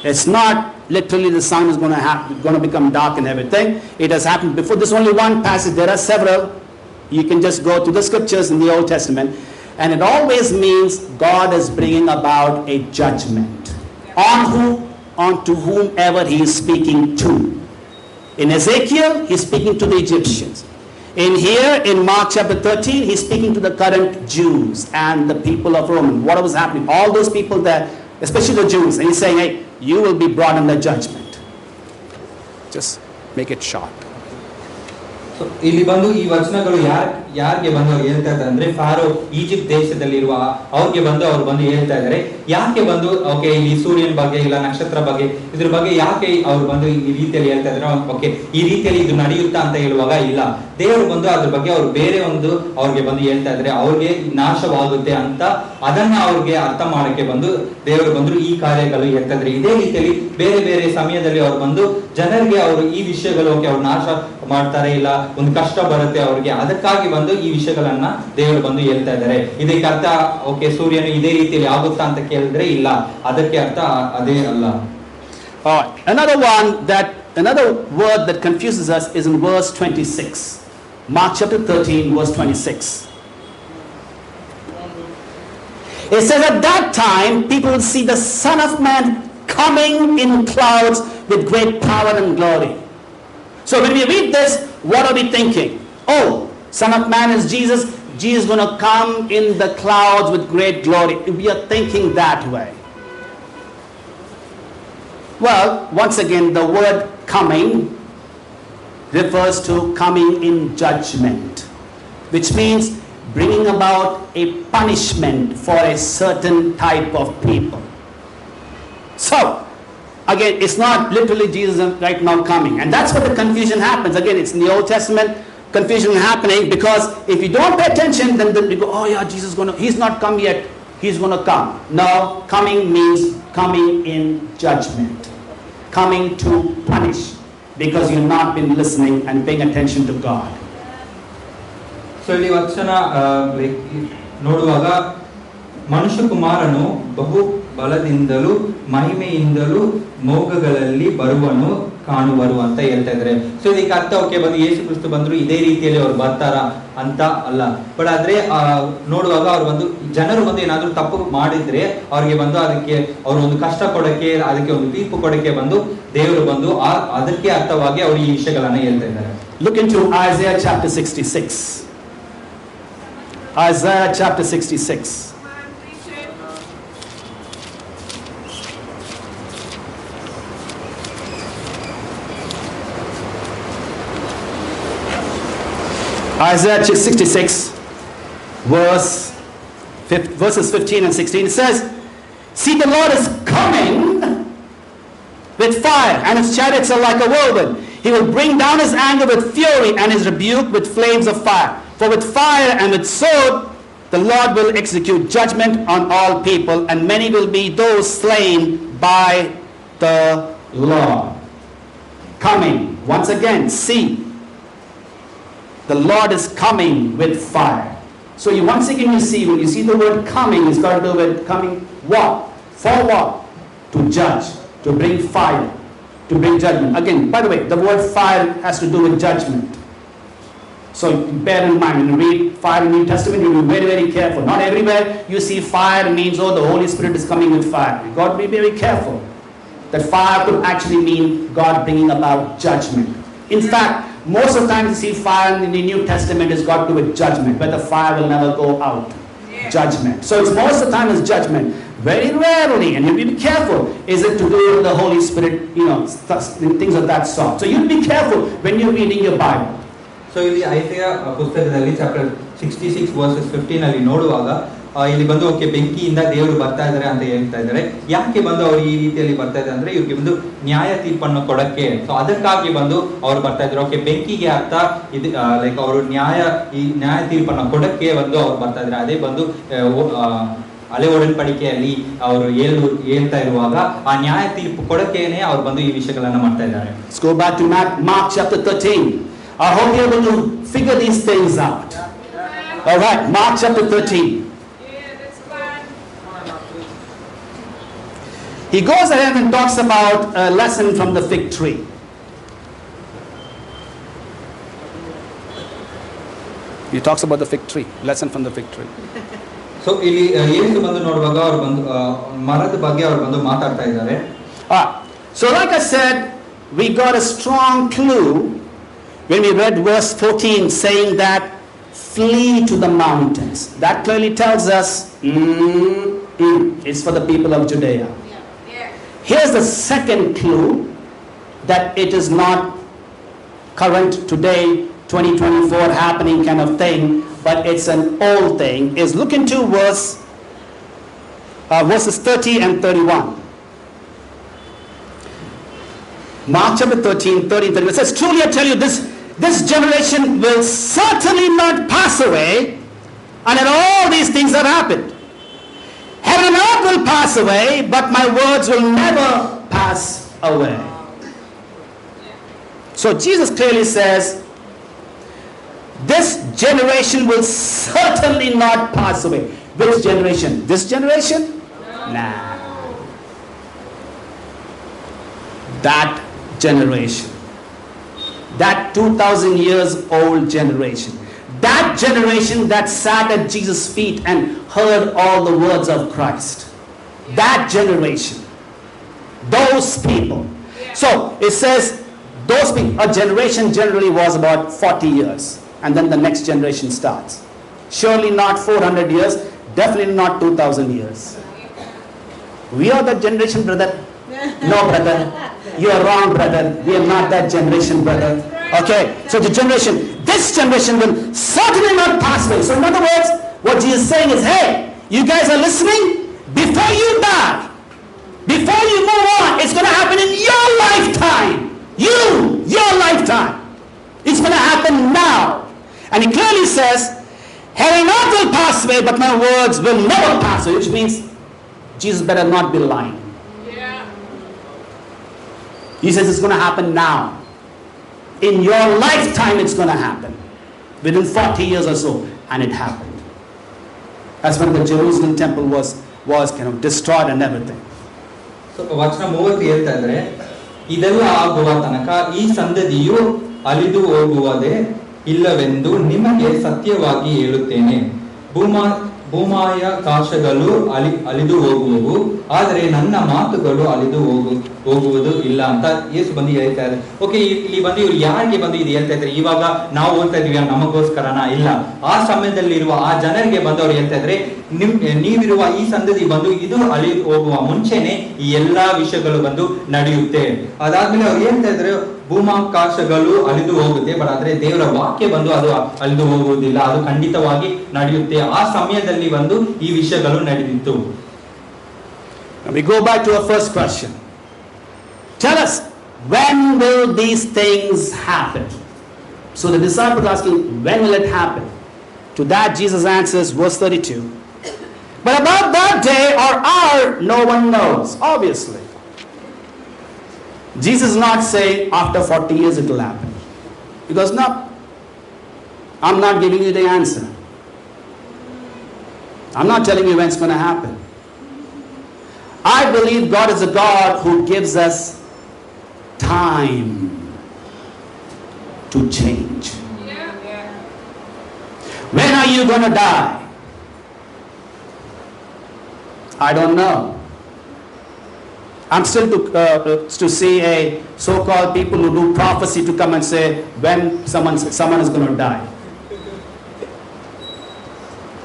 A: It's not literally the sun is going to become dark and everything. It has happened before. There's only one passage. There are several. You can just go to the scriptures in the Old Testament. And it always means God is bringing about a judgment. On who? On to whomever he is speaking to. In Ezekiel, he's speaking to the Egyptians. In here, in Mark chapter 13, he's speaking to the current Jews and the people of Rome. What was happening? All those people there, especially the Jews. And he's saying, hey, you will be brought under judgment. Just make it short.
B: So ಇಲ್ಲಿ ಬಂದು ಈ ವಚನಗಳು ಯಾರಿಗೆ ಬಂದು ಅವ್ರು ಹೇಳ್ತಾ ಇದ್ದಾರೆ ಅಂದ್ರೆ, ಫಾರೋ ಈಜಿಪ್ಟ್ ದೇಶದಲ್ಲಿರುವ ಅವ್ರಿಗೆ ಬಂದು ಅವ್ರು ಬಂದು ಹೇಳ್ತಾ ಇದ್ದಾರೆ. ಯಾಕೆ ಬಂದು ಓಕೆ ಇಲ್ಲಿ ಸೂರ್ಯನ ಬಗ್ಗೆ ಇಲ್ಲ ನಕ್ಷತ್ರ ಬಗ್ಗೆ ಇದ್ರ ಬಗ್ಗೆ ಯಾಕೆ ಅವ್ರು ಬಂದು ಈ ರೀತಿಯಲ್ಲಿ ಹೇಳ್ತಾ ಇದ್ದಾರೆ? ಓಕೆ ಈ ರೀತಿಯಲ್ಲಿ ಇದು ನಡೆಯುತ್ತಾ ಅಂತ ಹೇಳುವಾಗ ಇಲ್ಲ, ದೇವರು ಬಂದು ಅದ್ರ ಬಗ್ಗೆ ಅವ್ರು ಬೇರೆ ಒಂದು ಅವ್ರಿಗೆ ಬಂದು ಹೇಳ್ತಾ ಇದ್ದಾರೆ, ಅವ್ರಿಗೆ ನಾಶವಾಗುತ್ತೆ ಅಂತ ಅದನ್ನ ಅವ್ರಿಗೆ ಅರ್ಥ ಮಾಡಕ್ಕೆ ಬಂದು ದೇವರು ಬಂದ್ರು ಈ ಕಾರ್ಯಗಳು ಹೇಳ್ತಾ ಇದ್ದಾರೆ. ಇದೇ ರೀತಿಯಲ್ಲಿ ಬೇರೆ ಬೇರೆ ಸಮಯದಲ್ಲಿ ಅವ್ರು ಬಂದು ಜನರಿಗೆ ಅವರು ಈ ವಿಷಯಗಳು ಓಕೆ ಅವ್ರು ನಾಶ ಮಾಡ್ತಾರೆ, ಇಲ್ಲ ಒಂದು ಕಷ್ಟ ಬರುತ್ತೆ ಅವ್ರಿಗೆ, ಅದಕ್ಕಾಗಿ ಬಂದು ಈ ವಿಷಯಗಳನ್ನ ದೇವರು ಬಂದು ಹೇಳ್ತಾ ಇದ್ದಾರೆ. ಇದಕ್ಕೆ ಅರ್ಥ ಓಕೆ ಸೂರ್ಯನು ಇದೇ ರೀತಿಯಲ್ಲಿ ಆಗುತ್ತಾ ಅಂತ ಕೇಳಿದ್ರೆ ಇಲ್ಲ, ಅದಕ್ಕೆ ಅರ್ಥ ಅದೇ ಅಲ್ಲ.
A: Another word that confuses us is in verse 26. Mark chapter 13 verse 26. It says at that time people will see the Son of Man coming in clouds with great power and glory. So when we read this, what are we thinking? Oh, Son of Man is Jesus. Jesus is going to come in the clouds with great glory. We are thinking that way. Well, once again, the word coming refers to coming in judgment, which means bringing about a punishment for a certain type of people. So, again, it's not literally Jesus right now coming. And that's where the confusion happens. Again, it's in the Old Testament, confusion happening because if you don't pay attention, then you go, oh yeah, Jesus is going to, he's not come yet, he's going to come. No, coming means coming in judgment. Coming to punish. because you've not been listening and paying attention to God.
B: So ಇಲ್ಲಿ ವಚನ like ನೋಡುವಾಗ ಮನುಷ್ಯ ಕುಮಾರನು ಬಹು ಬಲದಿಂದಲೂ ಮಹಿಮೆಯಿಂದಲೂ ಮೋಗಗಳಲ್ಲಿ ಬರುವನು ಕಾಣುವರು ಅಂತ ಹೇಳ್ತಾ ಇದ್ದಾರೆ. So ಇದಕ್ಕೆ ಅರ್ಥ ಓಕೆ ಬಂದು ಯೇಸು ಕ್ರಿಸ್ತು ಬಂದ್ರು ಇದೇ ರೀತಿಯಲ್ಲಿ ಅವ್ರು ಬರ್ತಾರ ಅಂತ ಅಲ್ಲ. ಬಟ್ ಆದ್ರೆ ನೋಡುವಾಗ ಅವ್ರು ಬಂದು ಜನರು ಬಂದು ಏನಾದ್ರು ತಪ್ಪು ಮಾಡಿದ್ರೆ ಅವ್ರಿಗೆ ಬಂದು ಅದಕ್ಕೆ ಅವ್ರು ಒಂದು ಕಷ್ಟ ಕೊಡಕ್ಕೆ, ಅದಕ್ಕೆ ಒಂದು ತೀರ್ಪು ಕೊಡಕ್ಕೆ ಬಂದು ದೇವರು ಬಂದು ಅದಕ್ಕೆ ಅರ್ಥವಾಗಿ ಅವರು ಈ ವಿಷಯಗಳನ್ನ ಹೇಳ್ತಾ ಇದ್ದಾರೆ.
A: Look into Isaiah chapter 66. Isaiah chapter 66. Isaiah 66 verses 15 and 16, it says, "See, the Lord is coming with fire, and his chariots are like a whirlwind. He will bring down his anger with fury, and his rebuke with flames of fire. For with fire and with sword the Lord will execute judgment on all people, and many will be those slain by the Lord." Coming. Once again, see. The Lord is coming with fire. So you once again you see, when you see the word coming, it's got to do with coming what? For what? To judge, to bring fire, to bring judgment. Again, by the way, the word fire has to do with judgment. So bear in mind, when you read fire in the New Testament, you be very, very careful. Not everywhere you see fire means, oh, the Holy Spirit is coming with fire. You've got to be very careful. That fire could actually mean God bringing about judgment. In fact, most of the time you see fire in the New Testament has got to do with judgment, where the fire will never go out. Yeah. Judgment. So it's most of the time is judgment. Very rarely, and you be careful, is it to do with the Holy Spirit, things of that sort. So you be careful when you're reading your Bible.
B: So ಇಲ್ಲಿ ಐಸೆಯ ಪುಸ್ತಕದಲ್ಲಿ chapter 66 versus 15 ಅಲ್ಲಿ ನೋಡುವಾಗ ಇಲ್ಲಿ ಬಂದು okay ಬೆಂಕಿಯಿಂದ ದೇವರು ಬರ್ತಾ ಇದ್ದಾರೆ ಅಂತ ಹೇಳ್ತಾ ಇದ್ದಾರೆ. ಯಾಕೆ ಬಂದು ಅವ್ರು ಈ ರೀತಿಯಲ್ಲಿ ಬರ್ತಾ ಇದ್ದಾರೆ ಅಂದ್ರೆ ಇವ್ರಿಗೆ ಒಂದು ನ್ಯಾಯ ತೀರ್ಪನ್ನು ಕೊಡಕ್ಕೆ. ಸೊ ಅದಕ್ಕಾಗಿ ಬಂದು ಅವ್ರು ಬರ್ತಾ ಇದ್ದಾರೆ. ಓಕೆ ಬೆಂಕಿಗೆ ಅರ್ಥ ಇದು ಲೈಕ್ ಅವರು ನ್ಯಾಯ ತೀರ್ಪನ್ನು ಕೊಡಕ್ಕೆ ಬಂದು ಅವ್ರು ಬರ್ತಾ ಇದ್ದಾರೆ. ಅದೇ ಬಂದು ಹಳೆ ಒಡன்பಡಿಕೆಯಲ್ಲಿ ಅವರು ಹೇಳ್ತಾ ಇರುವಾಗ ಆ ನ್ಯಾಯ ತೀರ್ಪು ಕೊಡಕ್ಕೇನೆ ಅವ್ರು ಬಂದು ಈ ವಿಷಯಗಳನ್ನ ಮಾಡ್ತಾ ಇದ್ದಾರೆ.
A: Let's go back to Mark chapter 13. I hope you're able to figure these things out. All right, Mark chapter 13. He goes ahead and talks about a lesson from the fig tree. He talks about the fig tree, lesson from the fig tree.
B: So ಇಲ್ಲಿ ಯೇಸು ಬಂದು ನೋಡುವಾಗ ಅವರು ಬಂದು ಮರದ ಬಗ್ಗೆ ಅವರು ಬಂದು ಮಾತಾಡ್ತಾ ಇದ್ದಾರೆ.
A: So like I said, we got a strong clue when we read verse 14 saying that flee to the mountains. That clearly tells us it's for the people of Judea. Here's the second clue that it is not current today, 2024 happening kind of thing, but it's an old thing. Is look into verses 30 and 31. Mark chapter 13, 30 and 31. It says, "Truly I tell you, this generation will certainly not pass away until all these things have happened. Heaven and earth will pass away, but my words will never pass away." So Jesus clearly says, this generation will certainly not pass away. Which generation? This generation? No. Nah. That generation. That 2,000 years old generation. That generation that sat at Jesus' feet and heard all the words of Christ. That generation. Those people. So it says, those people, a generation generally was about 40 years. And then the next generation starts. Surely not 400 years. Definitely not 2,000 years. We are that generation, brother. No, brother. You are wrong, brother. We are not that generation, brother. Okay, so this generation will certainly not pass away. So in other words, what Jesus is saying is, hey, you guys are listening? Before you die, before you move on, it's going to happen in your lifetime. Your lifetime. It's going to happen now. And he clearly says, heaven and earth will pass away, but my words will never pass away. Which means Jesus better not be lying. He says it's going to happen now. in your lifetime it's going to happen. Within 40 years or so. And it happened. That's when the Jerusalem temple was kind of destroyed and everything.
B: So ವಚನ 30 ಹೇಳ್ತಾ ಇದ್ರೆ, ಇದೆಲ್ಲ ಆಗುವ ತನಕ ಈ ಸಂತತಿಯು ಅಲಿದು ಹೋಗುವುದೇ ಇಲ್ಲವೆಂದು ನಿಮಗೆ ಸತ್ಯವಾಗಿ ಹೇಳುತ್ತೇನೆ. ಭೂಮಾಯಾಕಾಶಗಳು ಅಲಿದು ಹೋಗುವವು, ಆದರೆ ನನ್ನ ಮಾತುಗಳು ಅಲಿದು ಹೋಗುವುದು ಇಲ್ಲ ಅಂತ ಯೇಸು ಬಂದು ಹೇಳ್ತಾ ಇದ್ದಾರೆ. ಓಕೆ, ಇಲ್ಲಿ ಬಂದು ಇವ್ರು ಯಾರಿಗೆ ಬಂದು ಇದು ಹೇಳ್ತಾ ಇದ್ದಾರೆ? ಇವಾಗ ನಾವು ಓದ್ತಾ ಇದೀವಿ ನಮಗೋಸ್ಕರನ? ಇಲ್ಲ, ಆ ಸಮಯದಲ್ಲಿರುವ ಆ ಜನರಿಗೆ ಬಂದು ಅವ್ರು ಹೇಳ್ತಾ ಇದ್ರೆ, ನೀವಿರುವ ಈ ಸಂತತಿ ಬಂದು ಇದು ಅಲಿದು ಹೋಗುವ ಮುಂಚೆನೆ ಈ ಎಲ್ಲಾ ವಿಷಯಗಳು ಬಂದು ನಡೆಯುತ್ತೆ. ಅದಾದ್ಮೇಲೆ ಅವ್ರು ಹೇಳ್ತಾ ಇದ್ರೆ, ಭೂಮಾಕಾಶಗಳು ಅಲಿದು ಹೋಗುತ್ತೆ, ಬಟ್ ಆದ್ರೆ ದೇವರ ವಾಕ್ಯ ಬಂದು ಅದು ಅಲಿದು ಹೋಗುವುದಿಲ್ಲ, ಅದು ಖಂಡಿತವಾಗಿ ನಡೆಯುತ್ತೆ. ಆ ಸಮಯದಲ್ಲಿ ಬಂದು ಈ ವಿಷಯಗಳು ನಡೆದಿತ್ತು.
A: We go back to our first question. Tell us, when will these things happen? So the disciples are asking, when will it happen? To that Jesus answers, verse 32. But about that day or hour, no one knows, obviously. Jesus is not saying after 40 years it will happen. Because no, I'm not giving you the answer. I'm not telling you when it's going to happen. I believe God is a God who gives us time to change. When are you going to die? I don't know. I'm still to see a so-called people who do prophecy to come and say when someone is going to die.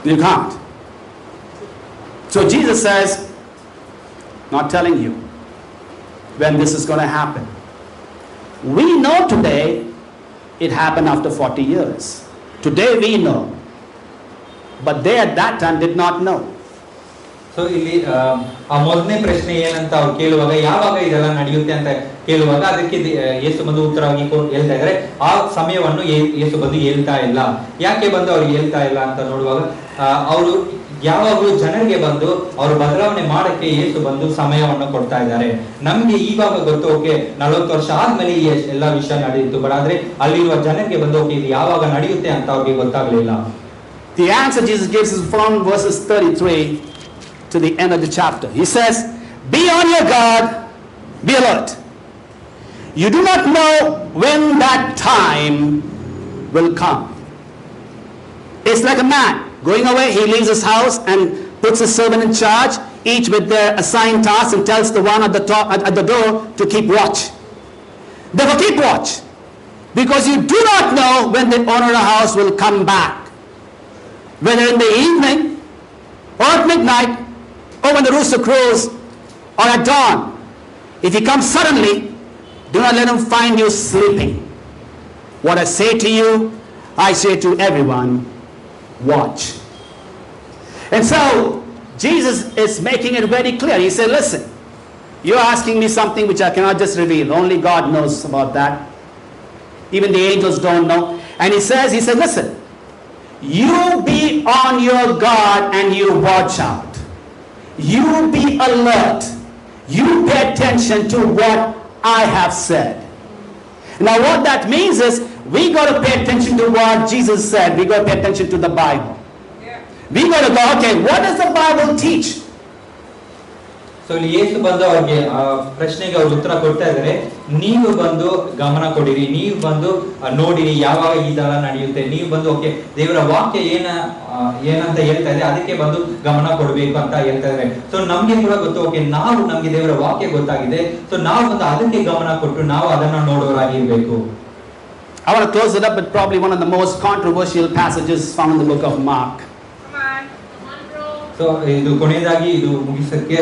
A: You can't. So Jesus says, not telling you when this is going to happen. We know today it happened after 40 years. Today we know. But they at that time did not know.
B: So ಇಲ್ಲಿ ಆ ಮೊದಲನೇ ಪ್ರಶ್ನೆ ಏನಂತ ಅವ್ರು ಕೇಳುವಾಗ, ಯಾವಾಗ ಇದೆಲ್ಲ ನಡೆಯುತ್ತೆ ಅಂತ ಕೇಳುವಾಗ, ಅದಕ್ಕೆ ಯೇಸು ಬಂದು ಉತ್ತರವಾಗಿ ಹೇಳ್ತಾ ಇದ್ದಾರೆ, ಆ ಸಮಯವನ್ನು ಯೇಸು ಬಂದು ಹೇಳ್ತಾ ಇಲ್ಲ. ಯಾಕೆ ಬಂದು ಅವ್ರು ಹೇಳ್ತಾ ಇಲ್ಲ ಅಂತ ನೋಡುವಾಗ, ಅವರು ಯಾವಾಗಲೂ ಜನರಿಗೆ ಬಂದು ಅವರು ಬದಲಾವಣೆ ಮಾಡಕ್ಕೆ ಯೇಸು ಬಂದು ಸಮಯವನ್ನು ಕೊಡ್ತಾ ಇದ್ದಾರೆ. ನಮ್ಗೆ ಇವಾಗ ಗೊತ್ತು, ಓಕೆ 40 ವರ್ಷ ಆದ್ಮೇಲೆ ಈ ಎಲ್ಲಾ ವಿಷಯ ನಡೆಯಿತು, ಬಟ್ ಆದ್ರೆ ಅಲ್ಲಿರುವ ಜನರಿಗೆ ಬಂದು ಓಕೆ ಇದು ಯಾವಾಗ ನಡೆಯುತ್ತೆ ಅಂತ ಅವ್ರಿಗೆ ಗೊತ್ತಾಗ್ಲಿಲ್ಲ.
A: The answer Jesus gives is from verses 33 to the end of the chapter. He says, be on your guard, be alert. You do not know when that time will come. It's like a man going away. He leaves his house and puts his servant in charge, each with their assigned tasks, and tells the one at the door to keep watch. Therefore keep watch, because you do not know when the owner of the house will come back, whether in the evening or at midnight, or when the rooster crows, or at dawn. If he comes suddenly, do not let him find you sleeping. What I say to you, I say to everyone, watch. And so, Jesus is making it very clear. He said, listen, you're asking me something which I cannot just reveal. Only God knows about that. Even the angels don't know. And he said, listen, you be on your guard and you watch out. You be alert. You pay attention to what I have said. Now what that means is we got to pay attention to what Jesus said. We got to pay attention to the Bible. We got to go, okay, what does the Bible teach?
B: So ಇಲ್ಲಿ ಯೇಸು ಬಂದು ಅವ್ರಿಗೆ ಆ ಪ್ರಶ್ನೆಗೆ ಅವ್ರು ಉತ್ತರ ಕೊಡ್ತಾ ಇದ್ದಾರೆ, ನೀವು ಬಂದು ಗಮನ ಕೊಡಿರಿ, ನೀವು ಬಂದು ನೋಡಿರಿ ಯಾವಾಗ ಇದೆಲ್ಲ ನಡೆಯುತ್ತೆ, ನೀವು ಬಂದು ಓಕೆ ದೇವರ ವಾಕ್ಯ ಏನಂತ ಹೇಳ್ತಾ ಇದೆ ಅದಕ್ಕೆ ಬಂದು ಗಮನ ಕೊಡಬೇಕು ಅಂತ ಹೇಳ್ತಾ ಇದ್ದಾರೆ. ಸೊ ನಮ್ಗೆ ಕೂಡ ಗೊತ್ತು, ಓಕೆ ನಮ್ಗೆ ದೇವರ ವಾಕ್ಯ ಗೊತ್ತಾಗಿದೆ, ಸೊ ನಾವು ಬಂದು ಅದಕ್ಕೆ ಗಮನ ಕೊಟ್ಟು ನಾವು ಅದನ್ನ ನೋಡೋರಾಗಿರ್ಬೇಕು.
A: I want to close it up with probably one of the most controversial passages found in the book of Mark.
B: So ಇದು ಕೊನೆಯದಾಗಿ ಇದು ಮುಗಿಸಕ್ಕೆ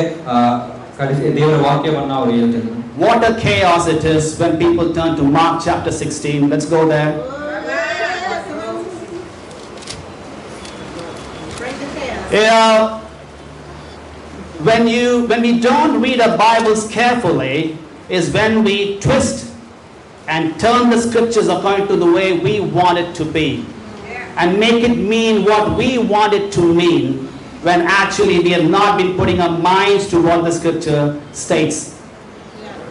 B: ದೇವರ ವಾಕ್ಯವನ್ನು ಅವರು ಹೇಳ್ತಾರೆ.
A: What a chaos it is when people turn to Mark chapter 16. Let's go there. When we don't read our Bibles carefully is when we twist and turn the scriptures according to the way we want it to be and make it mean what we want it to mean, when actually we have not been putting our minds to what the scripture states.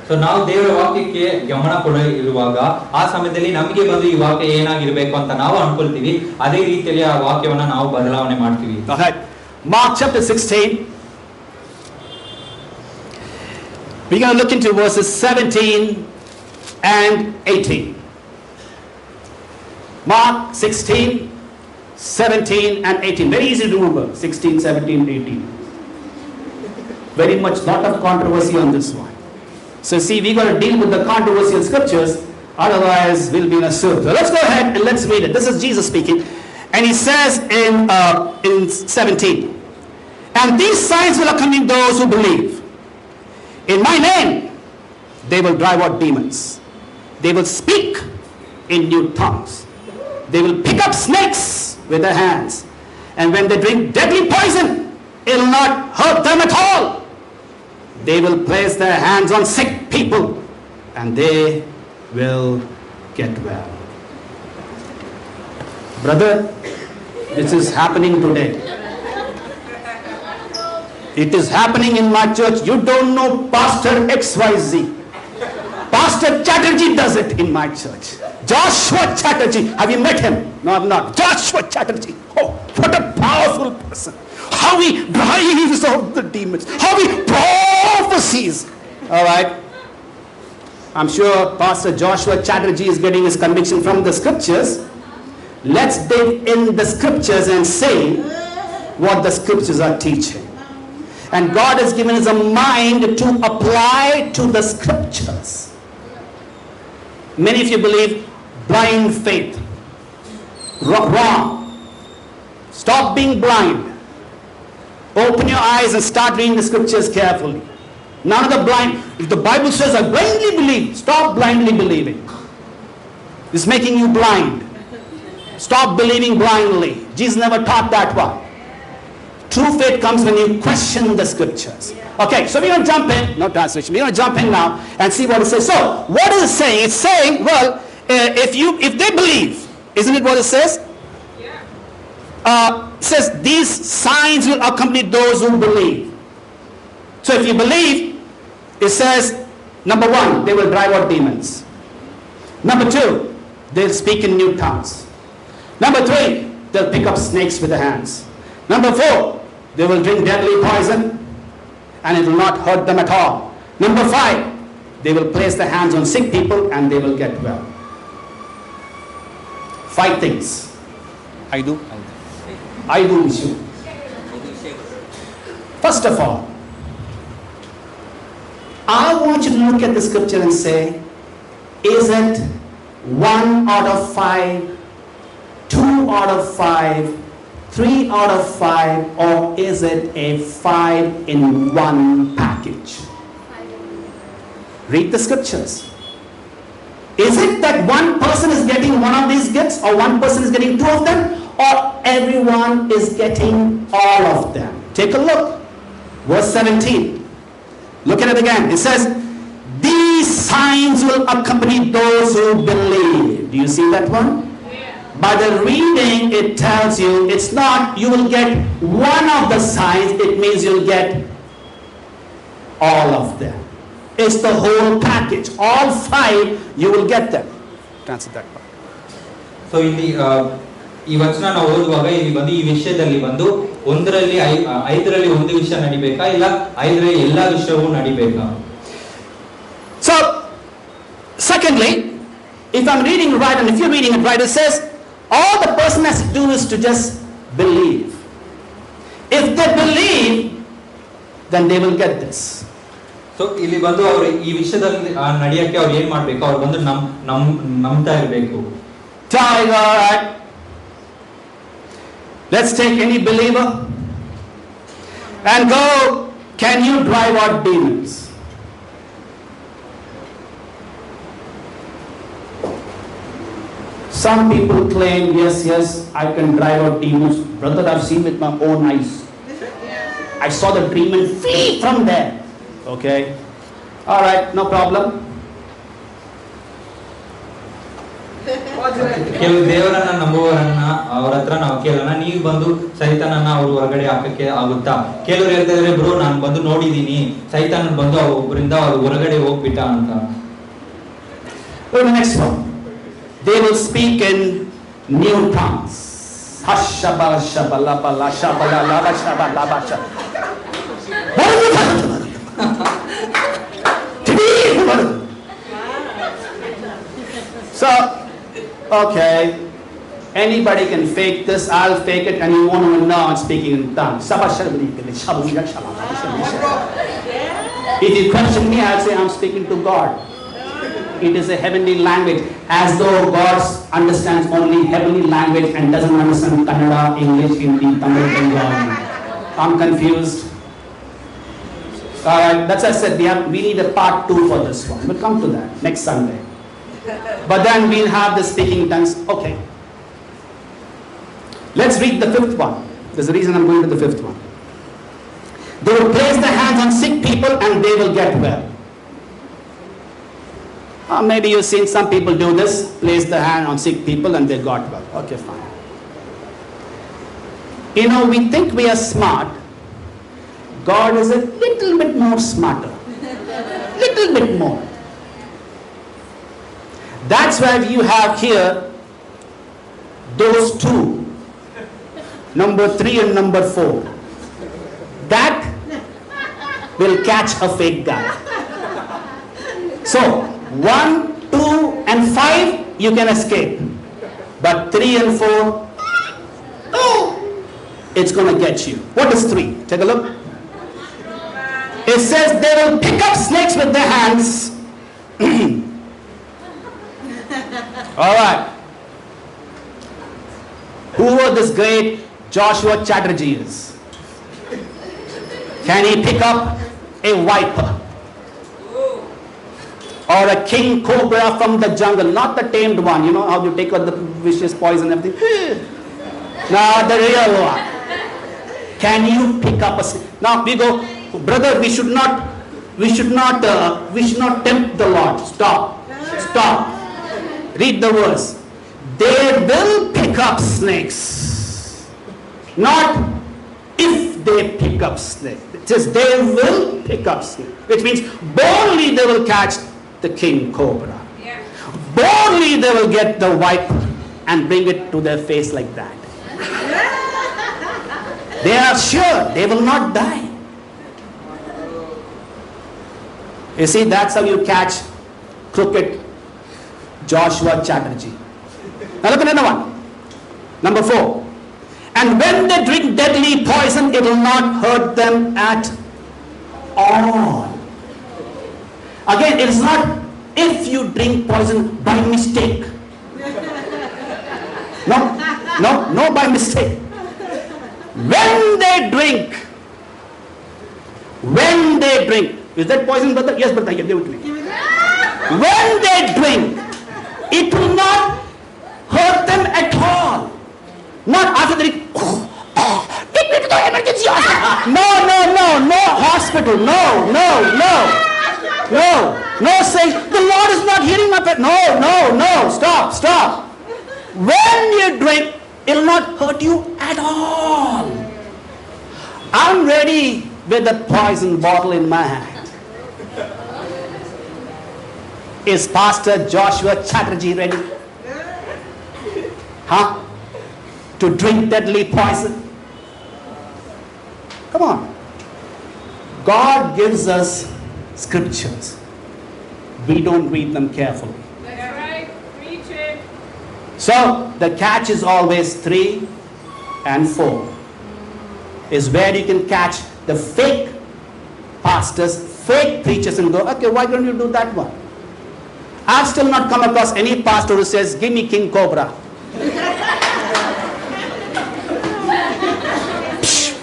B: So so ನಾವು ದೇವರ ವಾಕ್ಯಕ್ಕೆ ಗಮನ ಕೊಡಿರುವಾಗ ಆ ಸಮಯದಲ್ಲಿ ನಮಗೆ ಬಂದು ಈ ವಾಕ್ಯ ಏನಾಗಿರ್ಬೇಕು ಅಂತ ನಾವು ಅನ್ಕೊಳ್ತೀವಿ, ಅದೇ ರೀತಿಯಲ್ಲಿ ಆ ವಾಕ್ಯವನ್ನ ನಾವು ಬದಲಾವಣೆ ಮಾಡ್ತೀವಿ.
A: Alright. Mark chapter 16. We're going to look into verses 17 and 18. Mark 16, 17 and 18. Very easy to remember. 16, 17, 18. Very much lot of controversy on this one. So see, we got to deal with the controversial scriptures, otherwise we'll be in a soup. So let's go ahead and let's read it. This is Jesus speaking, and he says in 17, and these signs will accompany those who believe. In my name, they will drive out demons. They will speak in new tongues. They will pick up snakes with their hands, and when they drink deadly poison, it will not hurt them at all. They will place their hands on sick people and they will get well. Brother, this is happening today. It is happening in my church. You don't know Pastor XYZ. Pastor Chatterjee does it in my church. Joshua Chatterjee. Have you met him? No, I've not. Joshua Chatterjee. Oh, what a powerful person. How he drives out the demons. How he prophecies. All right. I'm sure Pastor Joshua Chatterjee is getting his conviction from the scriptures. Let's dig in the scriptures and say what the scriptures are teaching. And God has given us a mind to apply to the scriptures. Many of you believe blind faith. Wrong. Stop being blind. Open your eyes and start reading the scriptures carefully. None of the blind, if the Bible says I blindly believe, stop blindly believing. It's making you blind. Stop believing blindly. Jesus never taught that one. True faith comes when you question the scriptures. Okay, so we're going to jump in. No translation. We're going to jump in now and see what it says. So, what is it saying? It's saying, well, if they believe, isn't it what it says? It says these signs will accompany those who believe. So if you believe, it says, number one, they will drive out demons. Number two, they'll speak in new tongues. Number three, they'll pick up snakes with their hands. Number four, they will drink deadly poison and it will not hurt them at all. Number five, they will place their hands on sick people and they will get well. 5 things. I do issue. First of all, I want you to look at the scripture and say, is it 1 out of 5, 2 out of 5, 3 out of 5, or is it a 5 in 1 package? Read the scriptures. Is it that one person is getting one of these gifts, or one person is getting 2 of them, or everyone is getting all of them? Take a look. Verse 17. Look at it again. It says, these signs will accompany those who believe. Do you see that one? By the reading, it tells you it's not you will get one of the signs, it means you'll get all of them. It's the whole package. All 5, you will get them. Translate that part.
B: So ಇಲ್ಲಿ ಈ ವಚನ ನಾವು ಓದುವಾಗ ಇಲ್ಲಿ ಬಂದು ಈ ವಿಷಯದಲ್ಲಿ ಬಂದು 1ರಲ್ಲಿ 5ರಲ್ಲಿ ಒಂದು ವಿಷಯ ನಡಿಬೇಕಾ, ಇಲ್ಲ 5ರಲ್ಲಿ ಎಲ್ಲಾ ವಿಷಯವೂ ನಡಿಬೇಕಾ?
A: So, secondly, if I'm reading right and if you're reading it right, it says all the person has to do is to just believe. If they believe, then they will get this.
B: So ಇಲ್ಲಿ ಬಂದು ಅವರು ಈ ವಿಷಯದಲ್ಲಿ ನಡೆಯಕ್ಕೆ ಅವ್ರು ಏನ್ ಮಾಡ್ಬೇಕು? ಅವ್ರು ಬಂದು ನಂಬ್ತಾ ಇರಬೇಕು.
A: All right. Let's take any believer and go, can you drive out demons? Some people claim, yes, I can drive out demons. Brother, I've seen with my own eyes. I saw the demon flee from there. Okay. All right, no problem.
B: ಕೆಲವು ದೇವರನ್ನ ನಂಬುವವರನ್ನ ಅವ್ರ ಹತ್ರ ನಾವು ಕೇಳೋಣ, ನೀವು ಬಂದು ಸೈತಾನನ್ನ ಅವ್ರು ಹೊರಗಡೆ ಹಾಕಕ್ಕೆ ಆಗುತ್ತಾ? ಕೆಲವರು ಹೇಳ್ತಾ ಇದ್ರೆ, ಬ್ರೋ ನಾನು ಬಂದು ನೋಡಿದೀನಿ, ಸೈತಾನನ್ ಬಂದು ಒಬ್ಬರಿಂದ ಅವ್ರು ಹೊರಗಡೆ ಹೋಗ್ಬಿಟ್ಟ ಅಂತ.
A: Go to the next one. They will speak in new tongues. Hashabala shabala bala shabala lava shabala basha. So, okay, anybody can fake this. I'll fake it, and you won't even know I'm speaking in tongues. If you question me, I'll say I'm speaking to God. It is a heavenly language, as though God understands only heavenly language and doesn't understand Kannada, English, Hindi, Tamil, Bengali. I'm confused. Alright, that's why I said we need a part 2 for this one. We'll come to that next Sunday. But then we'll have the speaking tongues. Okay. Let's read the 5th one. There's a reason I'm going to the 5th one. They will place their hands on sick people and they will get well. Maybe you've seen some people do this, place the hand on sick people and they got well. Okay, fine. You know, we think we are smart. God is a little bit more smarter. Little bit more. That's why you have here those two. Number 3 and number 4. That will catch a fake guy. So, 1, 2 and 5 you can escape, but 3 and 4, oh, it's going to get you. What is 3? Take a look. It says they will pick up snakes with their hands. All right. Whoever this great Joshua Chatterjee is, can he pick up a viper? Or a king cobra from the jungle, not the tamed one. You know how you take out the vicious poison and everything? Now the real one. Can you pick up a snake? Now we go, brother, we should not tempt the Lord. Stop. Read the verse. They will pick up snakes. Not if they pick up snakes. It says they will pick up snakes. Which means boldly they will catch the king cobra. Yeah. Boldly they will get the viper and bring it to their face like that. They are sure they will not die. You see, that's how you catch crooked Joshua Chatterjee. Now look at another one. Number 4. And when they drink deadly poison, it will not hurt them at all. Again, it is not if you drink poison by mistake. No, by mistake. When they drink. Is that poison, brother? Yes, brother, give it to me. When they drink, it will not hurt them at all. Not after they drink. Take me to the emergency hospital. No hospital. No, say, the Lord is not hearing my prayer. No, stop. When you drink, it will not hurt you at all. I'm ready with the poison bottle in my hand. Is Pastor Joshua Chatterjee ready? To drink deadly poison? Come on. God gives us scriptures. We don't read them carefully.
D: That's right. Preach it.
A: So the catch is always 3 and 4. Is where you can catch the fake pastors, fake preachers and go, okay, why don't you do that one? I've still not come across any pastor who says, give me King Cobra.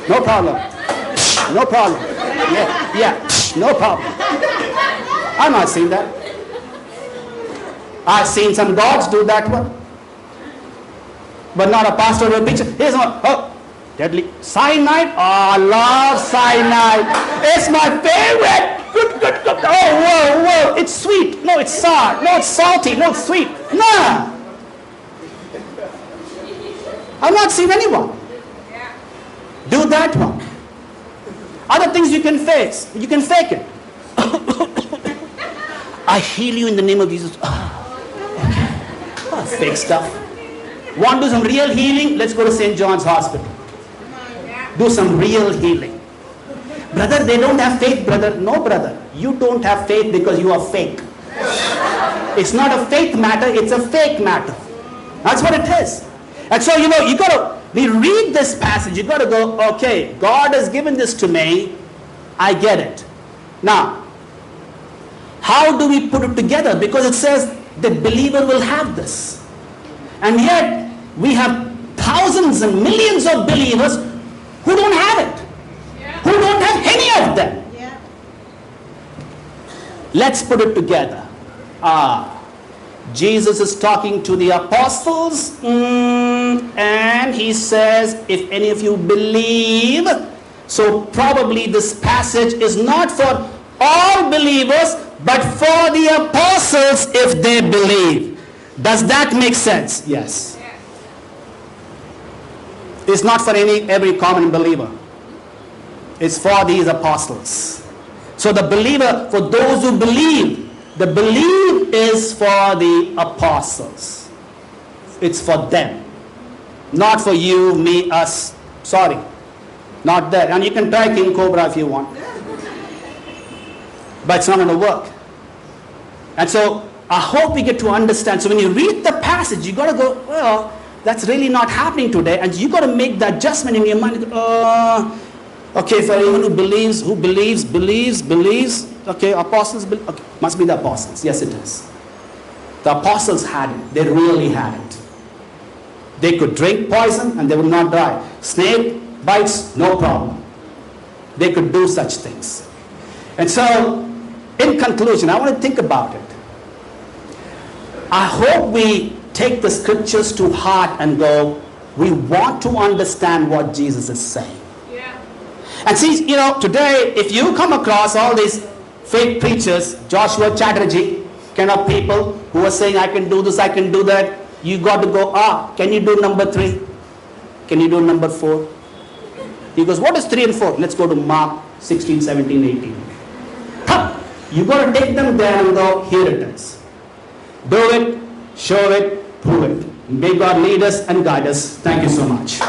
A: No problem. Yeah, no problem. I've not seen that. I've seen some gods do that one. But not a pastor or a preacher. Here's one. Oh, deadly. Cyanide? Oh, I love cyanide. It's my favorite. Good. Oh, whoa. It's sweet. No, it's sour. No, it's salty. No, it's sweet. Nah. I've not seen anyone do that one. Other things you can face. You can fake it. I heal you in the name of Jesus. Fake stuff. Want to do some real healing? Let's go to St. John's Hospital. Do some real healing. Brother, they don't have faith, brother. No, brother. You don't have faith because you are fake. It's not a faith matter, it's a fake matter. That's what it is. And so, you got to, we read this passage, you got to go, okay, God has given this to me, I get it. Now, how do we put it together? Because it says the believer will have this. And yet, we have thousands and millions of believers who don't have it. Who don't have any of them. Let's put it together. Jesus is talking to the apostles, and he says, if any of you believe, so probably this passage is not for all believers, but for the apostles if they believe. Does that make sense? Yes. It's not for every common believer. It's for these apostles. So the believer, for those who believe, the belief is for the apostles. It's for them. Not for you, me, us. Sorry. Not that. And you can try King Cobra if you want. But it's not going to work. And so I hope we get to understand. So when you read the passage, you got to go, well, that's really not happening today. And you got to make the adjustment in your mind. Okay, for anyone who believes, okay, apostles, okay, must be the apostles. Yes, it is. The apostles had it. They really had it. They could drink poison and they would not die. Snake bites, no problem. They could do such things. And so, in conclusion, I want to think about it. I hope we take the scriptures to heart and go, we want to understand what Jesus is saying. And see, today, if you come across all these fake preachers, Joshua Chatterjee kind of people who are saying, I can do this, I can do that, you got to go, can you do number 3? Can you do number 4? He goes, what is 3 and 4? Let's go to Mark 16, 17, 18. You got to take them there and go, here it is. Do it, show it, prove it. May God lead us and guide us. Thank you so much.